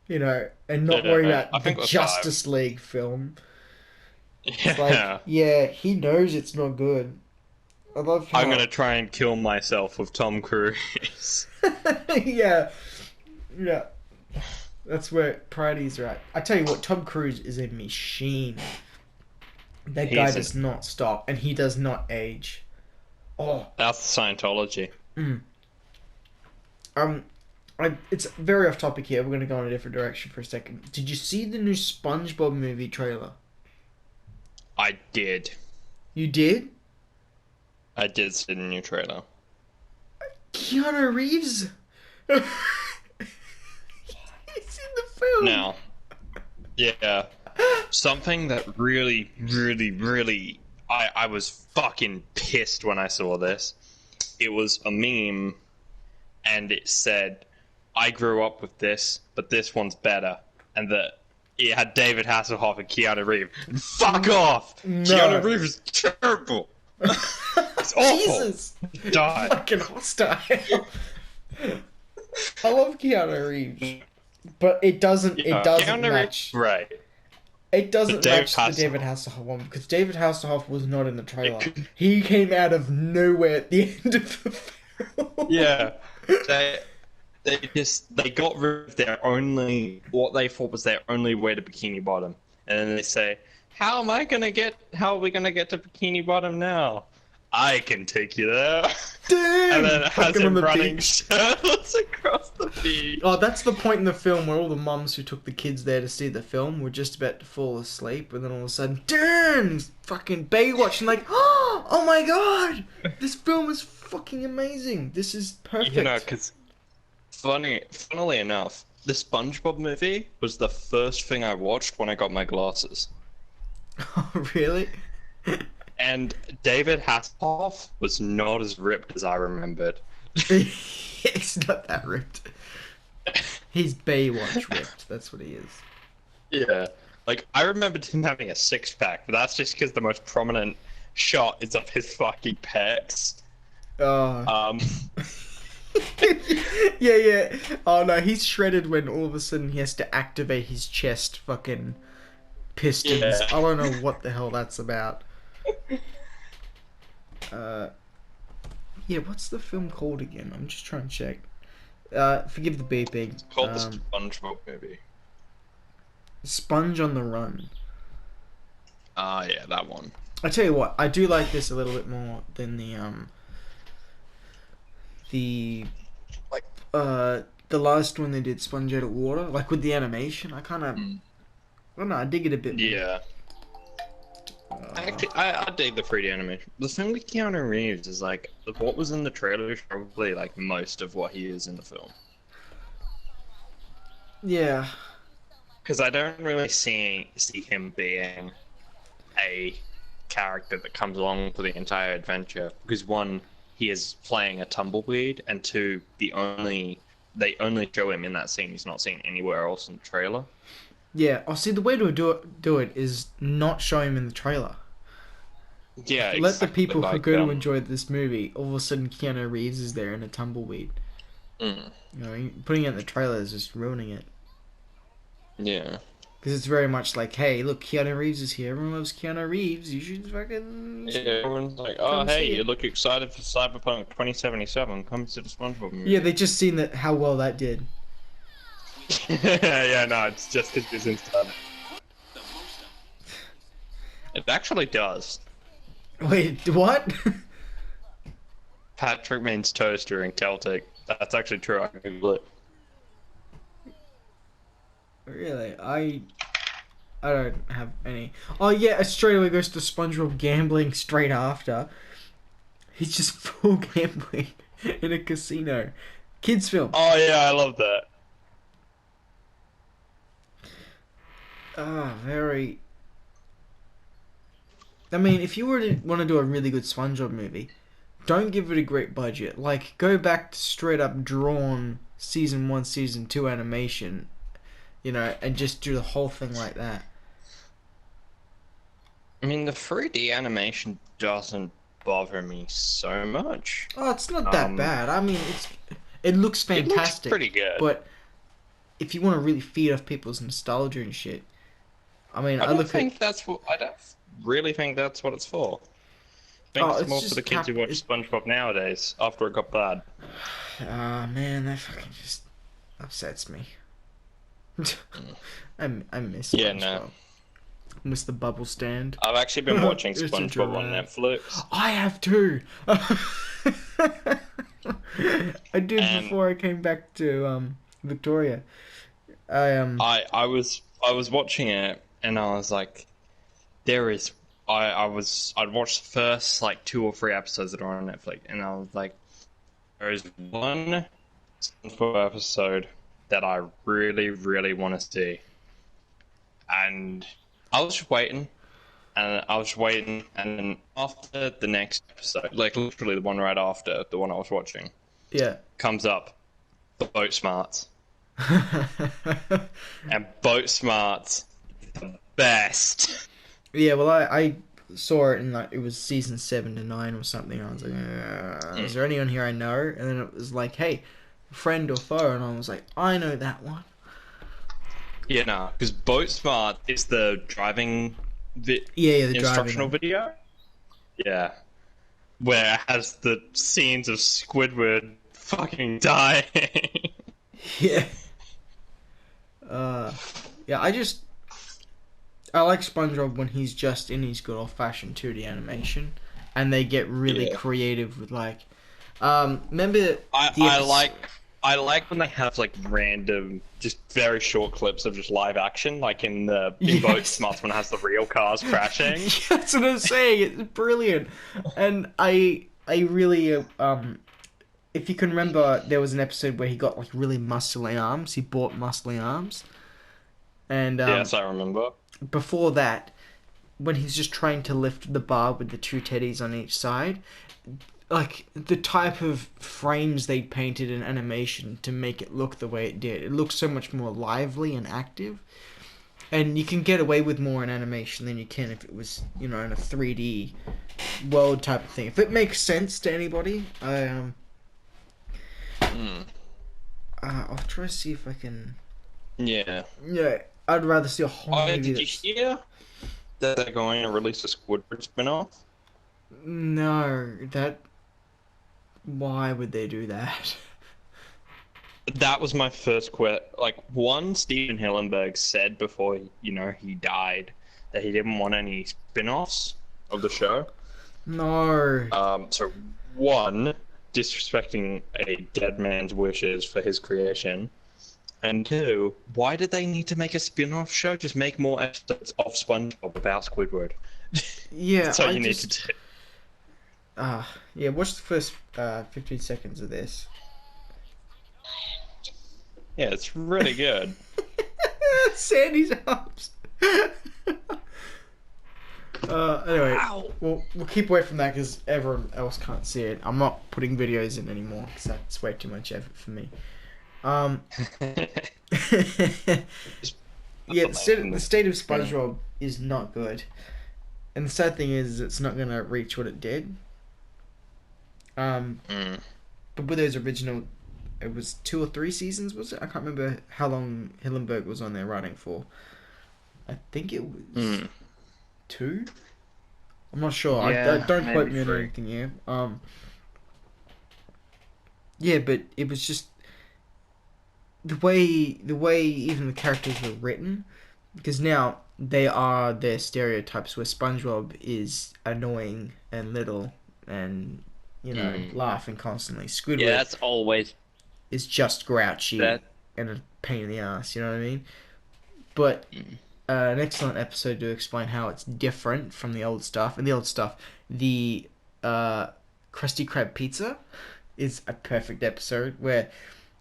you know, and not worrying I about think the it was Justice League film. It's like, Yeah. yeah, he knows it's not good. I love how... I'm gonna try and kill myself with Tom Cruise. yeah. That's where priorities are at. I tell you what, Tom Cruise is a machine. That guy does not stop, and he does not age. Oh. That's Scientology. It's very off topic here. We're going to go in a different direction for a second. Did you see the new SpongeBob movie trailer? I did. You did? I did see the new trailer. Keanu Reeves? He's in the film. Now, yeah, something that really, really, really, I was fucking pissed when I saw this. It was a meme, and it said, "I grew up with this, but this one's better," and it had David Hasselhoff and Keanu Reeves. Fuck off! No. Keanu Reeves is terrible. It's awful. Jesus! Die. Fucking hostile. I love Keanu Reeves, but it doesn't Keanu match. Reeves, right. It doesn't match the Hasselhoff. David Hasselhoff one because David Hasselhoff was not in the trailer. He came out of nowhere at the end of the film. Yeah. They got rid of their only, what they thought was their only way to Bikini Bottom. And then they say, how are we gonna get to Bikini Bottom now? I can take you there. Damn! And then it has Fucking on him the running beach. shirtless across the beach. Oh, that's the point in the film where all the mums who took the kids there to see the film were just about to fall asleep, and then all of a sudden, damn! Fucking Baywatch, and like, oh my god! This film is fucking amazing. This is perfect. You know, because funnily enough, the SpongeBob movie was the first thing I watched when I got my glasses. Oh, really? And David Hasselhoff was not as ripped as I remembered. He's not that ripped. He's Baywatch ripped. That's what he is. Yeah. Like, I remembered him having a six-pack, but that's just because the most prominent shot is of his fucking pecs. Oh. Um, Yeah, yeah. Oh no, he's shredded when all of a sudden he has to activate his chest fucking pistons. Yeah. I don't know what the hell that's about. Yeah, what's the film called again? I'm just trying to check. Forgive the beeping. It's called the SpongeBob Movie. Sponge on the Run. Ah, yeah, that one. I tell you what, I do like this a little bit more than the Like, the last one they did, Sponge Out of Water. Like with the animation, I kind of, I don't know, I dig it a bit more. yeah. Actually, I dig the 3D animation. The thing with Keanu Reeves is like, what was in the trailer is probably like most of what he is in the film. Yeah. Because I don't really see him being a character that comes along for the entire adventure. Because one, he is playing a tumbleweed, and two, they only show him in that scene. He's not seen anywhere else in the trailer. Yeah. Oh, see, the way to do it is not show him in the trailer. Yeah, Let the people who like, go to enjoy this movie, all of a sudden Keanu Reeves is there in a tumbleweed. Mm. You know, putting it in the trailer is just ruining it. Yeah. Because it's very much like, hey, look, Keanu Reeves is here. Everyone loves Keanu Reeves. You should fucking... Yeah, everyone's like, oh, hey, you look excited for Cyberpunk 2077. Come to the SpongeBob movie. Yeah, they just seen that how well that did. Yeah, no, it's just because it's inside. It actually does. Wait, what? Patrick means toaster in Celtic. That's actually true. I can Google it. Really? I don't have any. Oh yeah, it straight away goes to SpongeBob gambling straight after. He's just full gambling in a casino. Kids film. Oh yeah, I love that. Very. I mean, if you were to want to do a really good SpongeBob movie, don't give it a great budget. Like, go back to straight up drawn season 1, season 2 animation, you know, and just do the whole thing like that. I mean, the 3D animation doesn't bother me so much. Oh, it's not that bad. I mean, it looks fantastic. It looks pretty good. But if you want to really feed off people's nostalgia and shit, I mean, I don't really think that's what it's for. I think it's more for the kids who watch SpongeBob nowadays after it got bad. Ah, man, that fucking just upsets me. I miss SpongeBob. Yeah, no. I miss the bubble stand. I've actually been watching SpongeBob on Netflix. I have too. I did before I came back to Victoria. I was watching it and I was like, I'd watched the first like 2 or 3 episodes that are on Netflix, and I was like, there is one episode that I really, really want to see, and I was just waiting, and then after the next episode, like literally the one right after the one I was watching, yeah, comes up, the Boat Smarts, and Boat Smarts, the best. Yeah, well, I saw it in like it was season 7 to 9 or something. I was like, is there anyone here I know? And then it was like, hey, friend or foe, and I was like, I know that one. Yeah, no, because Boat Smart is the driving the instructional driving video. Yeah, where it has the scenes of Squidward fucking dying. Yeah. Yeah, I like SpongeBob when he's just in his good old-fashioned 2D animation, and they get really creative with like, remember I like when they have like random, just very short clips of just live action, like in the Boat Smarts when it has the real cars crashing. That's what I'm saying. It's brilliant, and I really if you can remember, there was an episode where he got like really muscly arms. He bought muscly arms, and yes, I remember. Before that, when he's just trying to lift the bar with the 2 teddies on each side, like the type of frames they painted in animation to make it look the way it did, it looks so much more lively and active. And you can get away with more in animation than you can if it was, you know, in a 3D world type of thing. If it makes sense to anybody, I'll try to see if I can. Yeah. Yeah, I'd rather see a whole movie. Did you hear that they're going to release a Squidward spin-off? No, that. Why would they do that? That was my first Like, one, Steven Hillenburg said before, he died that he didn't want any spin-offs of the show. No. So, one, disrespecting a dead man's wishes for his creation. And two, why did they need to make a spin-off show? Just make more episodes of SpongeBob about Squidward. Yeah, That's all you need to do. Yeah, watch the first 15 seconds of this. Yeah, it's really good. Sandy's arms. Anyway, we'll keep away from that because everyone else can't see it. I'm not putting videos in anymore because that's way too much effort for me. Yeah, the state of SpongeBob is not good, and the sad thing is it's not gonna reach what it did. But with those original, it was 2 or 3 seasons, was it? I can't remember how long Hillenburg was on there writing for. I think it was 2. I'm not sure. Yeah, don't quote me on 3. anything here. Yeah, but it was just the way even the characters were written, because now they are their stereotypes where SpongeBob is annoying and little and laughing constantly. Squidward that's always is just grouchy and a pain in the ass, you know what I mean? But an excellent episode to explain how it's different from the old stuff. And the old stuff, the Krusty Krab pizza is a perfect episode where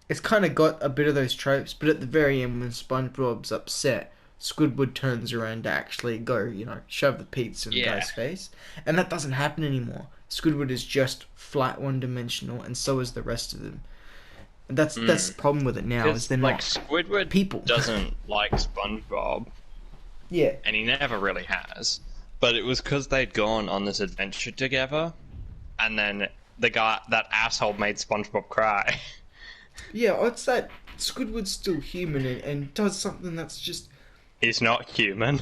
it's kind of got a bit of those tropes, but at the very end when SpongeBob's upset, Squidward turns around to actually go, shove the pizza in the guy's face. And that doesn't happen anymore. Squidward is just flat one-dimensional, and so is the rest of them. And that's the problem with it now, is they're not Squidward people. Doesn't like SpongeBob. Yeah. And he never really has. But it was because they'd gone on this adventure together, and then that asshole made SpongeBob cry. Yeah, it's that Squidward's still human and does something that's just... He's not human.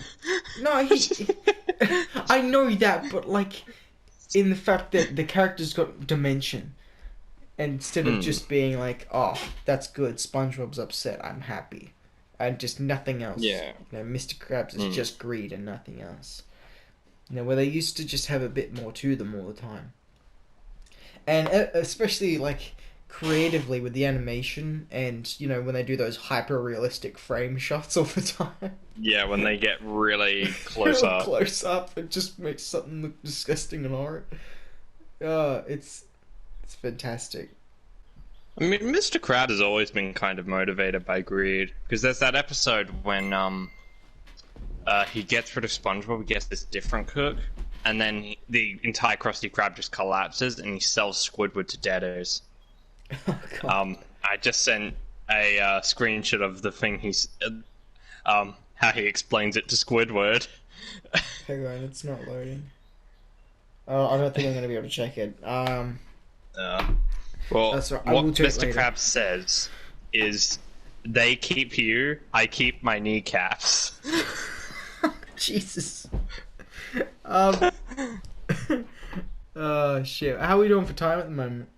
No, I know that, but in the fact that the character's got dimension. And instead of just being like, oh, that's good, SpongeBob's upset, I'm happy. And just nothing else. Yeah. Mr. Krabs is just greed and nothing else. Where they used to just have a bit more to them all the time. And especially, creatively with the animation and, when they do those hyper-realistic frame shots all the time. Yeah, when they get really close up. Close up, it just makes something look disgusting and horrid. It's fantastic. I mean, Mr. Krabs has always been kind of motivated by greed, because there's that episode when he gets rid of SpongeBob, he gets this different cook, and then the entire Krusty Krab just collapses, and he sells Squidward to debtors. Oh, God. I just sent a screenshot of the thing how he explains it to Squidward. Hang on, it's not loading. I don't think I'm going to be able to check it. Well, That's right. what Mr. Krabs says is, they keep you, I keep my kneecaps. Jesus. Oh, shit. How are we doing for time at the moment?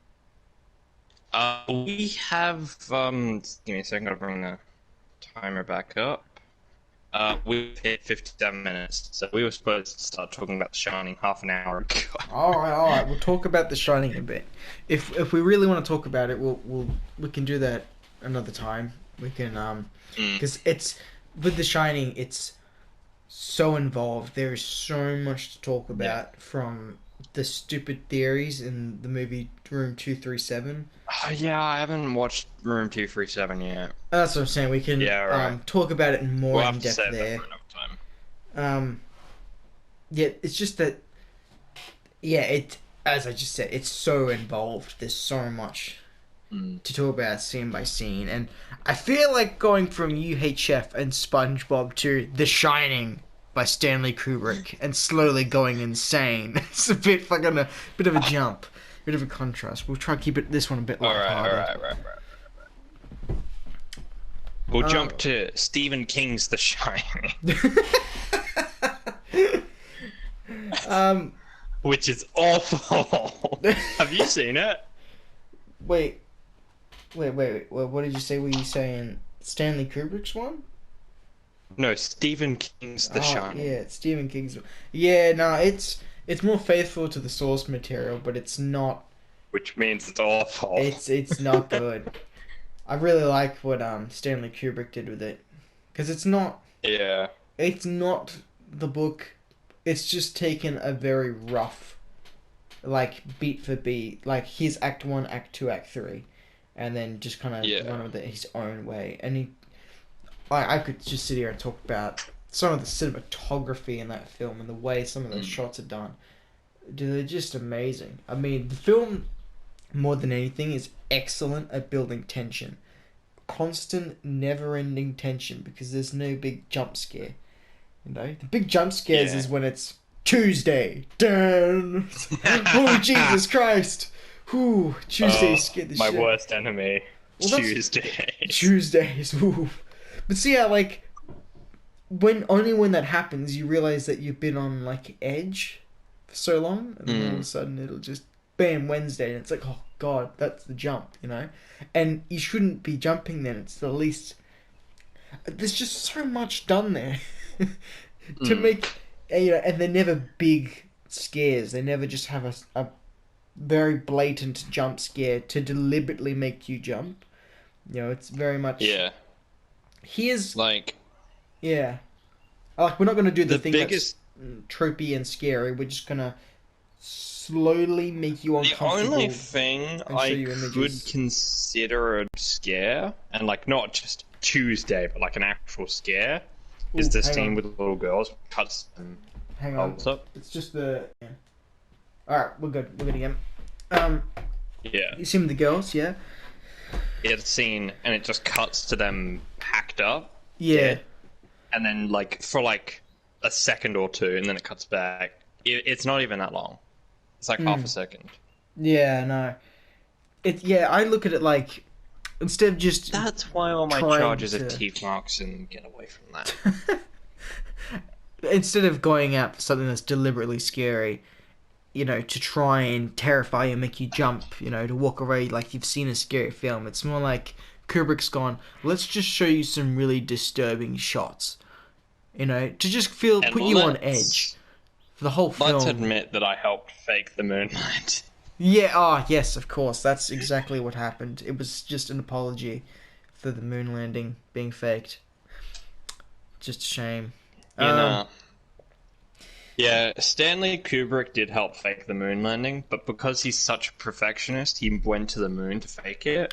We have, give me a second, I'll bring the timer back up. We've hit 57 minutes, so we were supposed to start talking about The Shining half an hour ago. Alright, we'll talk about The Shining a bit. If we really want to talk about it, we can do that another time. We can, because it's, with The Shining, it's so involved. There is so much to talk about, from the stupid theories in the movie Room 237. Yeah, I haven't watched Room 237 yet. That's what I'm saying. We can talk about it more in depth there. Yeah, it's just that. Yeah, as I just said, it's so involved. There's so much to talk about scene by scene, and I feel like going from UHF and SpongeBob to The Shining by Stanley Kubrick and slowly going insane. It's a bit fucking a bit of a jump, bit of a contrast. We'll try to keep this one a bit lighthearted. All right. We'll jump to Stephen King's The Shining. Which is awful. Have you seen it? Wait. What did you say? Were you saying Stanley Kubrick's one? No, Stephen King's The Shining. Yeah, Stephen King's. Yeah, no, it's more faithful to the source material, but it's not. Which means it's awful. It's not good. I really like what Stanley Kubrick did with it, because it's not. Yeah. It's not the book. It's just taken a very rough, like beat for beat, like his Act 1, Act 2, Act 3, and then just kind of run with it his own way. And I could just sit here and talk about some of the cinematography in that film and the way some of those shots are done. Dude, they're just amazing. I mean, the film, more than anything, is excellent at building tension. Constant, never-ending tension, because there's no big jump scare. You know, the big jump scares is when it's Tuesday. Dun! Oh, Jesus Christ! Whew, Tuesday scared the shit. My worst enemy. Well, Tuesdays. Tuesdays. Ooh. But see how, like, when that happens, you realize that you've been on, like, edge for so long, and then all of a sudden it'll just, bam, Wednesday, and it's like, oh, God, that's the jump, you know? And you shouldn't be jumping then. It's the least... There's just so much done there to make... You know, and they're never big scares. They never just have a very blatant jump scare to deliberately make you jump. You know, it's very much... Yeah. Here's... Like... Yeah. Like, we're not going to do the thing biggest... that's tropey and scary. We're just going to slowly make you uncomfortable. The only thing I could consider a scare, and, like, not just Tuesday, but, like, an actual scare, is the scene with the little girls. Cuts and hang on. Up. It's just the... Yeah. Alright, we're good. We're good again. Yeah. You see with the girls, yeah? Yeah, the scene, and it just cuts to them packed up. Yeah. Dead, and then, like, for, like, a second or two, and then it cuts back. It's not even that long. It's like half a second. Yeah, no. I look at it like... Instead of just... That's why all my charges are teeth marks, and get away from that. Instead of going out for something that's deliberately scary, you know, to try and terrify you, make you jump, you know, to walk away like you've seen a scary film. It's more like Kubrick's gone, let's just show you some really disturbing shots. You know, to just put you on edge for the whole film. Let's admit that I helped fake the moonlight. Yeah, yes, of course. That's exactly what happened. It was just an apology for the moon landing being faked. Just a shame. You know. Yeah, Stanley Kubrick did help fake the moon landing, but because he's such a perfectionist, he went to the moon to fake it.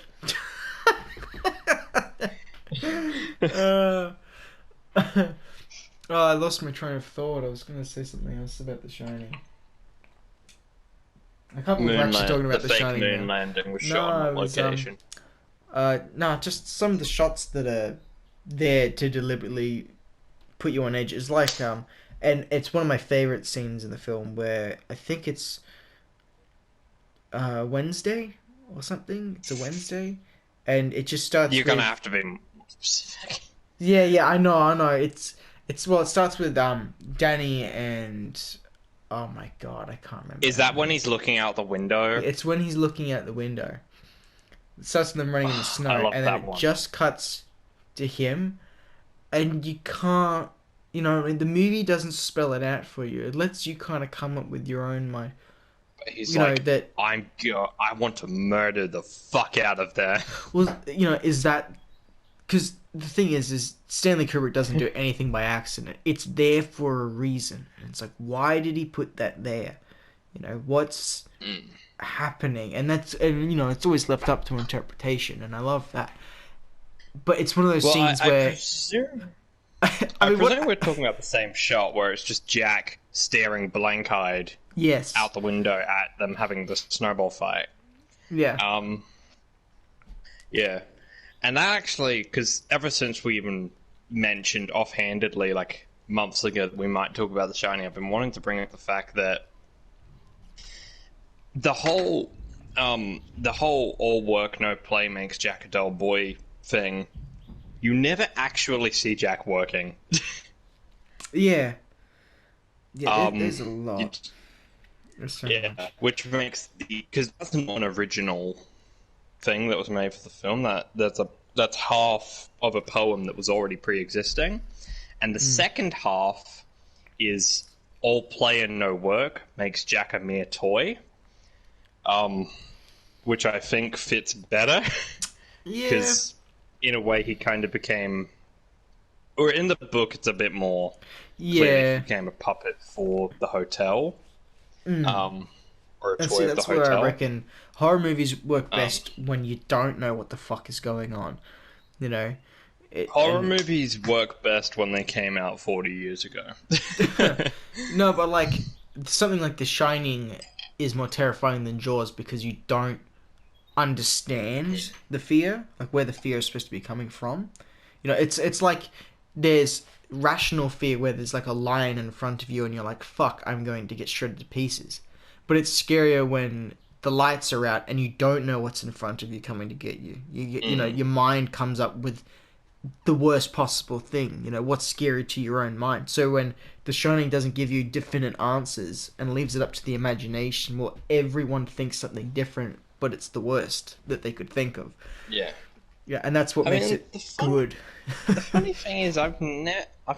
I lost my train of thought. I was going to say something else about The Shining. I can't believe we're actually talking about The Shining. The fake moon landing was shot on location. No, just some of the shots that are there to deliberately put you on edge. It's like, and it's one of my favourite scenes in the film where I think it's Wednesday or something. It's a Wednesday. And it just starts You're going to have to be more specific. Yeah, I know. It starts with Danny and... Oh my God, I can't remember. Is that when he's looking out the window? It's when he's looking out the window. It starts with them running in the snow, and then it just cuts to him, and you can't, you know, the movie doesn't spell it out for you. It lets you kind of come up with your own mind. He's like, I want to murder the fuck out of there. Well, you know, is that... Because the thing is Stanley Kubrick doesn't do anything by accident. It's there for a reason. And it's like, why did he put that there? You know, what's happening? And you know, it's always left up to interpretation, and I love that. But it's one of those scenes where... I presume we're talking about the same shot where it's just Jack staring blank-eyed out the window at them having the snowball fight. Yeah. Yeah. And that actually, because ever since we even mentioned offhandedly, like months ago, that we might talk about The Shining, I've been wanting to bring up the fact that the whole all work no play makes Jack a dull boy thing, you never actually see Jack working. Yeah. Yeah, there's a lot. There's so much. Which makes because that's not an original thing that was made for the film. That's half of a poem that was already pre-existing, and the second half is all play and no work makes Jack a mere toy. Which I think fits better. Yeah. Because in a way he kind of became, or in the book it's a bit more clear he became a puppet for the hotel. Or a toy of the hotel. Where I reckon horror movies work best when you don't know what the fuck is going on. You know? Horror movies work best when they came out 40 years ago. No, but like, something like The Shining is more terrifying than Jaws because you don't understand the fear, like where the fear is supposed to be coming from. You know, it's like there's rational fear where there's like a lion in front of you and you're like, fuck, I'm going to get shredded to pieces. But it's scarier when the lights are out and you don't know what's in front of you coming to get you. You know, your mind comes up with the worst possible thing. You know, what's scary to your own mind. So when The Shining doesn't give you definite answers and leaves it up to the imagination, well, everyone thinks something different, but it's the worst that they could think of. Yeah. Yeah, and that's what makes it good. The funny thing is, I've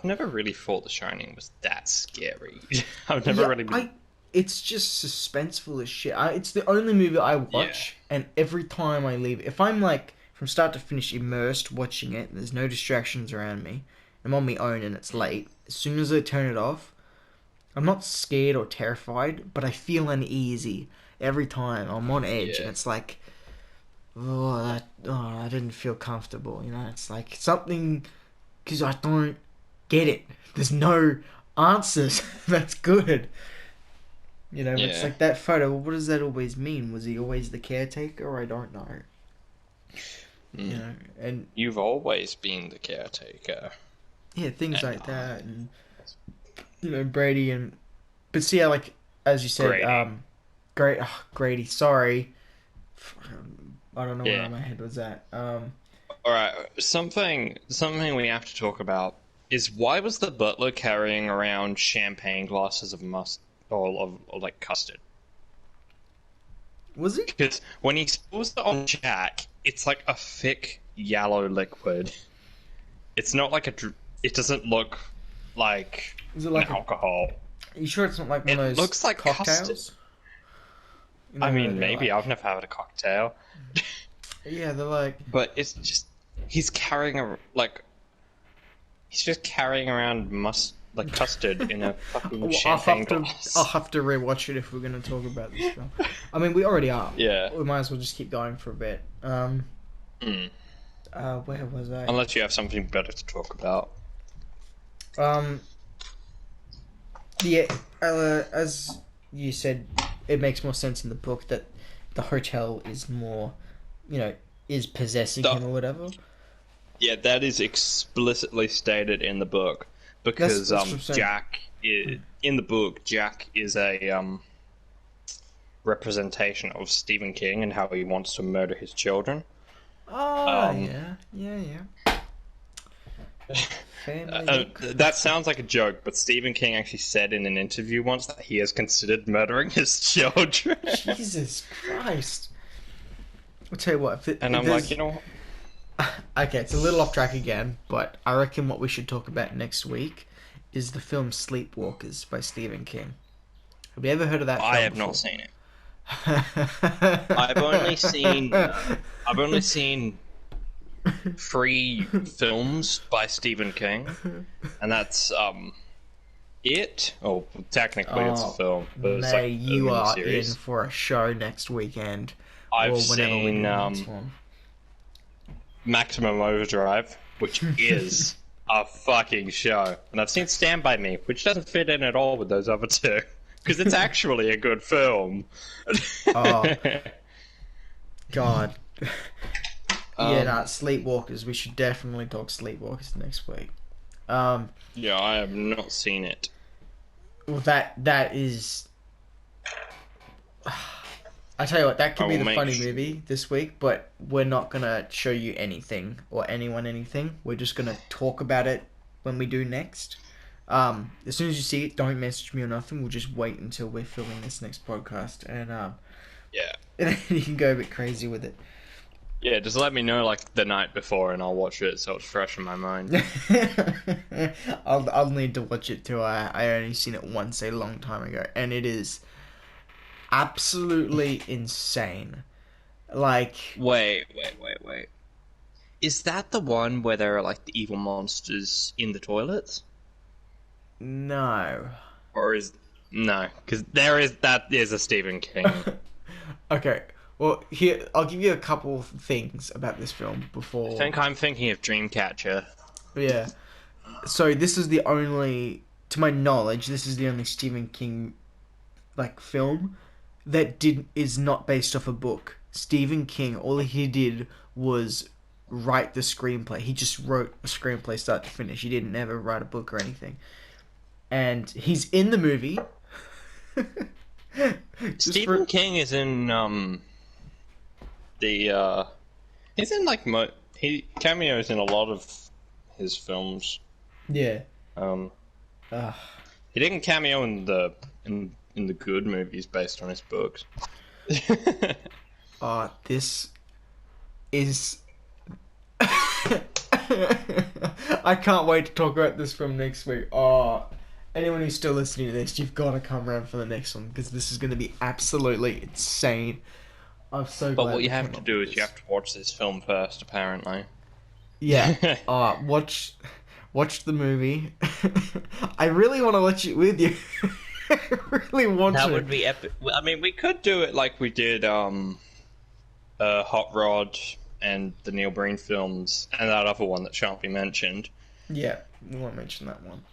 never really thought The Shining was that scary. I've never really been... It's just suspenseful as shit. It's the only movie I watch, and every time I leave, if I'm like from start to finish immersed watching it, there's no distractions around me, I'm on my own and it's late, as soon as I turn it off, I'm not scared or terrified, but I feel uneasy every time. I'm on edge, and it's like, I didn't feel comfortable, you know? It's like something, because I don't get it. There's no answers. That's good. You know, it's like that photo, what does that always mean? Was he always the caretaker? I don't know. You know, and you've always been the caretaker. Yeah, things like that, and you know, Brady and, but see, like as you said, Grady. Sorry, I don't know where my head was at. All right, something we have to talk about is why was the butler carrying around champagne glasses of or like custard? Was he? Because when he spills it on Jack, it's like a thick yellow liquid. It's not like it doesn't look like alcohol. Are you sure it's not like one of those looks like cocktails? Custard. You know, I mean, maybe. Like... I've never had a cocktail. Yeah, they're like... But it's just... He's carrying just carrying around custard in a fucking champagne glass. I'll have to rewatch it if we're going to talk about this film. I mean, we already are. Yeah. We might as well just keep going for a bit. Where was I? Unless you have something better to talk about. As you said, it makes more sense in the book that the hotel is more, is possessing him or whatever. Yeah, that is explicitly stated in the book. Because Jack is, in the book, Jack is a representation of Stephen King and how he wants to murder his children. Oh, yeah. That sounds like a joke, but Stephen King actually said in an interview once that he has considered murdering his children. Jesus Christ. I'll tell you what. I'm like, you know... Okay, it's a little off track again, but I reckon what we should talk about next week is the film Sleepwalkers by Stephen King. Have you ever heard of that film? I have not seen it. I've only seen 3 films by Stephen King, and that's it. Oh, technically it's a film, but it's like you are in for a show next weekend. I've seen Maximum Overdrive, which is a fucking show, and I've seen Stand By Me, which doesn't fit in at all with those other 2. Because it's actually a good film. Oh. God. Sleepwalkers. We should definitely talk Sleepwalkers next week. Yeah, I have not seen it. Well, that is. I tell you what, that could be the funny movie this week, but we're not gonna show you anything or anyone anything. We're just gonna talk about it when we do next. As soon as you see it, don't message me or nothing. We'll just wait until we're filming this next podcast, and Yeah. and then you can go a bit crazy with it. Yeah, just let me know like the night before, and I'll watch it so it's fresh in my mind. I'll need to watch it too. I only seen it once a long time ago, and it is absolutely insane. Like, Wait. Is that the one where there are like the evil monsters in the toilets? no. Or is no? Because that is a Stephen King. Okay. Well, here I'll give you a couple of things about this film before. I think I'm thinking of Dreamcatcher. Yeah. So this is the only, to my knowledge, this is the only Stephen King like film that is not based off a book. Stephen King, all he did was write the screenplay. He just wrote a screenplay start to finish. He didn't ever write a book or anything. And he's in the movie. Stephen King is in he's in like he cameos in a lot of his films. Yeah. He didn't cameo in the good movies based on his books. This is. I can't wait to talk about this film next week. Anyone who's still listening to this, you've got to come around for the next one because this is going to be absolutely insane. I'm so glad. But what you have to do is you have to watch this film first, apparently. Yeah. Watch the movie. I really want to watch it with you. I really want to. That would be epic. I mean, we could do it like we did Hot Rod and the Neil Breen films and that other one that shan't be mentioned. Yeah, we won't mention that one.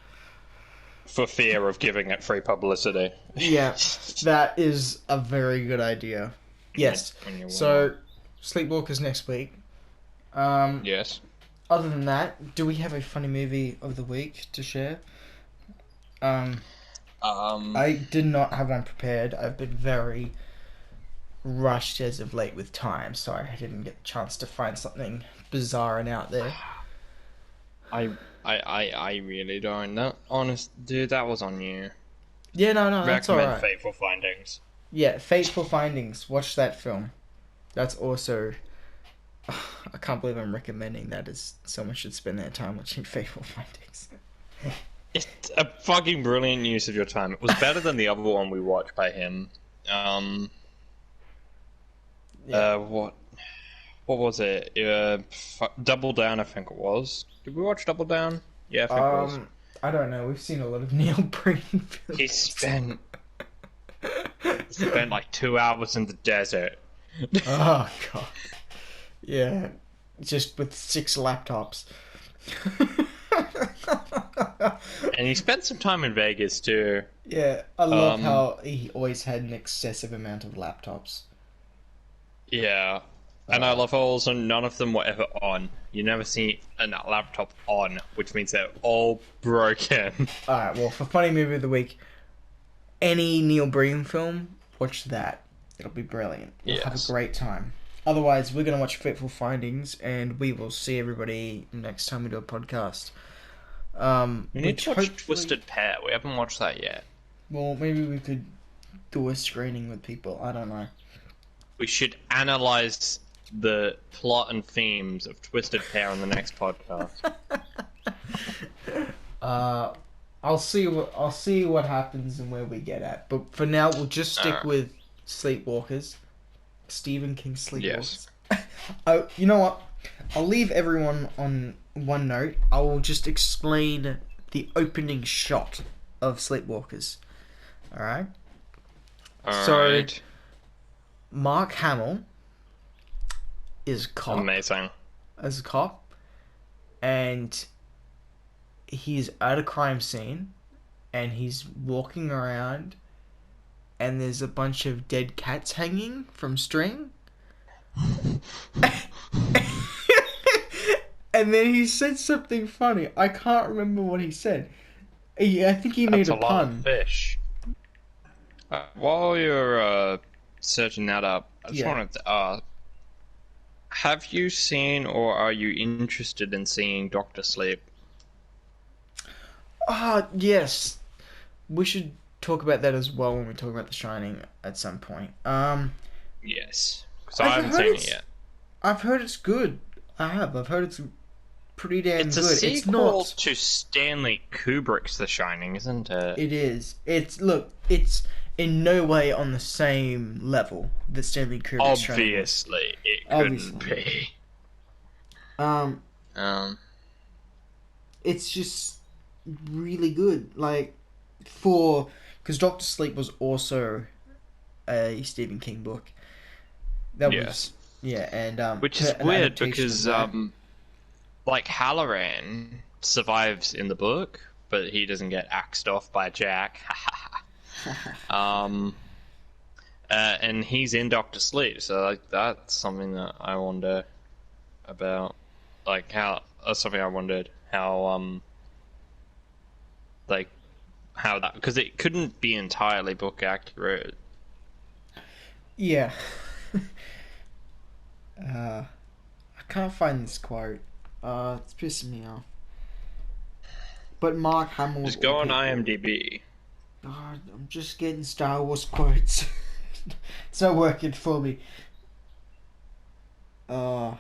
For fear of giving it free publicity. Yeah, that is a very good idea. Yes. So, Sleepwalkers next week. Yes. Other than that, do we have a funny movie of the week to share? I did not have one prepared. I've been very rushed as of late with time, so I didn't get a chance to find something bizarre and out there. I really don't. That honest dude, that was on you. Yeah, no, that's alright. Recommend Fateful Findings. Yeah, Fateful Findings. Watch that film. That's also. I can't believe I'm recommending that, as someone should spend their time watching Fateful Findings. It's a fucking brilliant use of your time. It was better than the other one we watched by him. What was it? Double Down, I think it was. Did we watch Double Down? Yeah, I think it was. I don't know. We've seen a lot of Neil Breen films. He spent like 2 hours in the desert. Oh god. Yeah, just with 6 laptops. And he spent some time in Vegas too. Yeah, I love how he always had an excessive amount of laptops. Yeah. And I love how also none of them were ever on. You never see a laptop on, which means they're all broken. Alright, well, for Funny Movie of the Week, any Neil Breen film, watch that. It'll be brilliant. We'll have a great time. Otherwise, we're going to watch Fateful Findings, and we will see everybody next time we do a podcast. We need to watch Twisted Pair. We haven't watched that yet. Well, maybe we could do a screening with people. I don't know. We should analyze the plot and themes of Twisted Pair on the next podcast. I'll see what happens and where we get at. But for now, we'll just stick with Sleepwalkers. Stephen King Sleepwalkers. Yes. You know what? I'll leave everyone on one note. I will just explain the opening shot of Sleepwalkers. Alright? So, Mark Hamill is a cop. Amazing. As a cop. And he's at a crime scene. And he's walking around. And there's a bunch of dead cats hanging from string. And then he said something funny. I can't remember what he said. I think he made That's a a lot of pun. fish. While you're searching that up, I just Yeah. wanted to ask, have you seen or are you interested in seeing Doctor Sleep? Yes. We should talk about that as well when we talk about The Shining at some point. Yes, because I haven't seen it yet. I've heard it's good. I have. I've heard it's pretty damn It's a good. sequel It's not. to Stanley Kubrick's The Shining, isn't it? It is. It's in no way on the same level that Stanley Kubrick's Shining was. Obviously, it couldn't be. It's just really good. Because Doctor Sleep was also a Stephen King book. Yes. And which is an weird adaptation because, of that. like, Halloran survives in the book, but he doesn't get axed off by Jack. And he's in Doctor Sleep, so like that's something that I wonder about. Like how that's something I wondered how like how that, because it couldn't be entirely book accurate. Yeah. I can't find this quote. It's pissing me off. But Mark Hamill. Just go on IMDb. God, I'm just getting Star Wars quotes. It's not working for me. But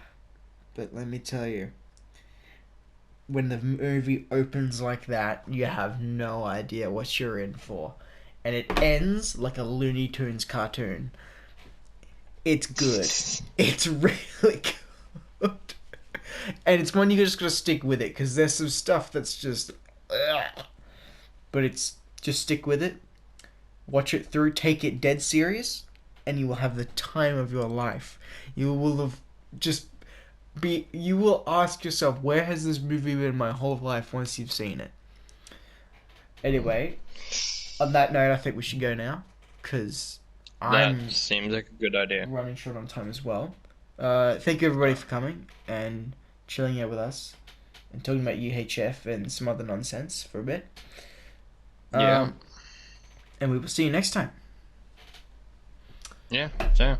let me tell you, when the movie opens like that, you have no idea what you're in for. And it ends like a Looney Tunes cartoon. It's good. It's really good. And it's one you just gotta stick with it, because there's some stuff that's just... But it's... Just stick with it. Watch it through. Take it dead serious. And you will have the time of your life. You will have just... You will ask yourself, where has this movie been my whole life once you've seen it? Anyway, on that note, I think we should go now, because That seems like a good idea. running short on time as well. Thank you everybody for coming and chilling out with us and talking about UHF and some other nonsense for a bit. Yeah. And we will see you next time. Yeah, so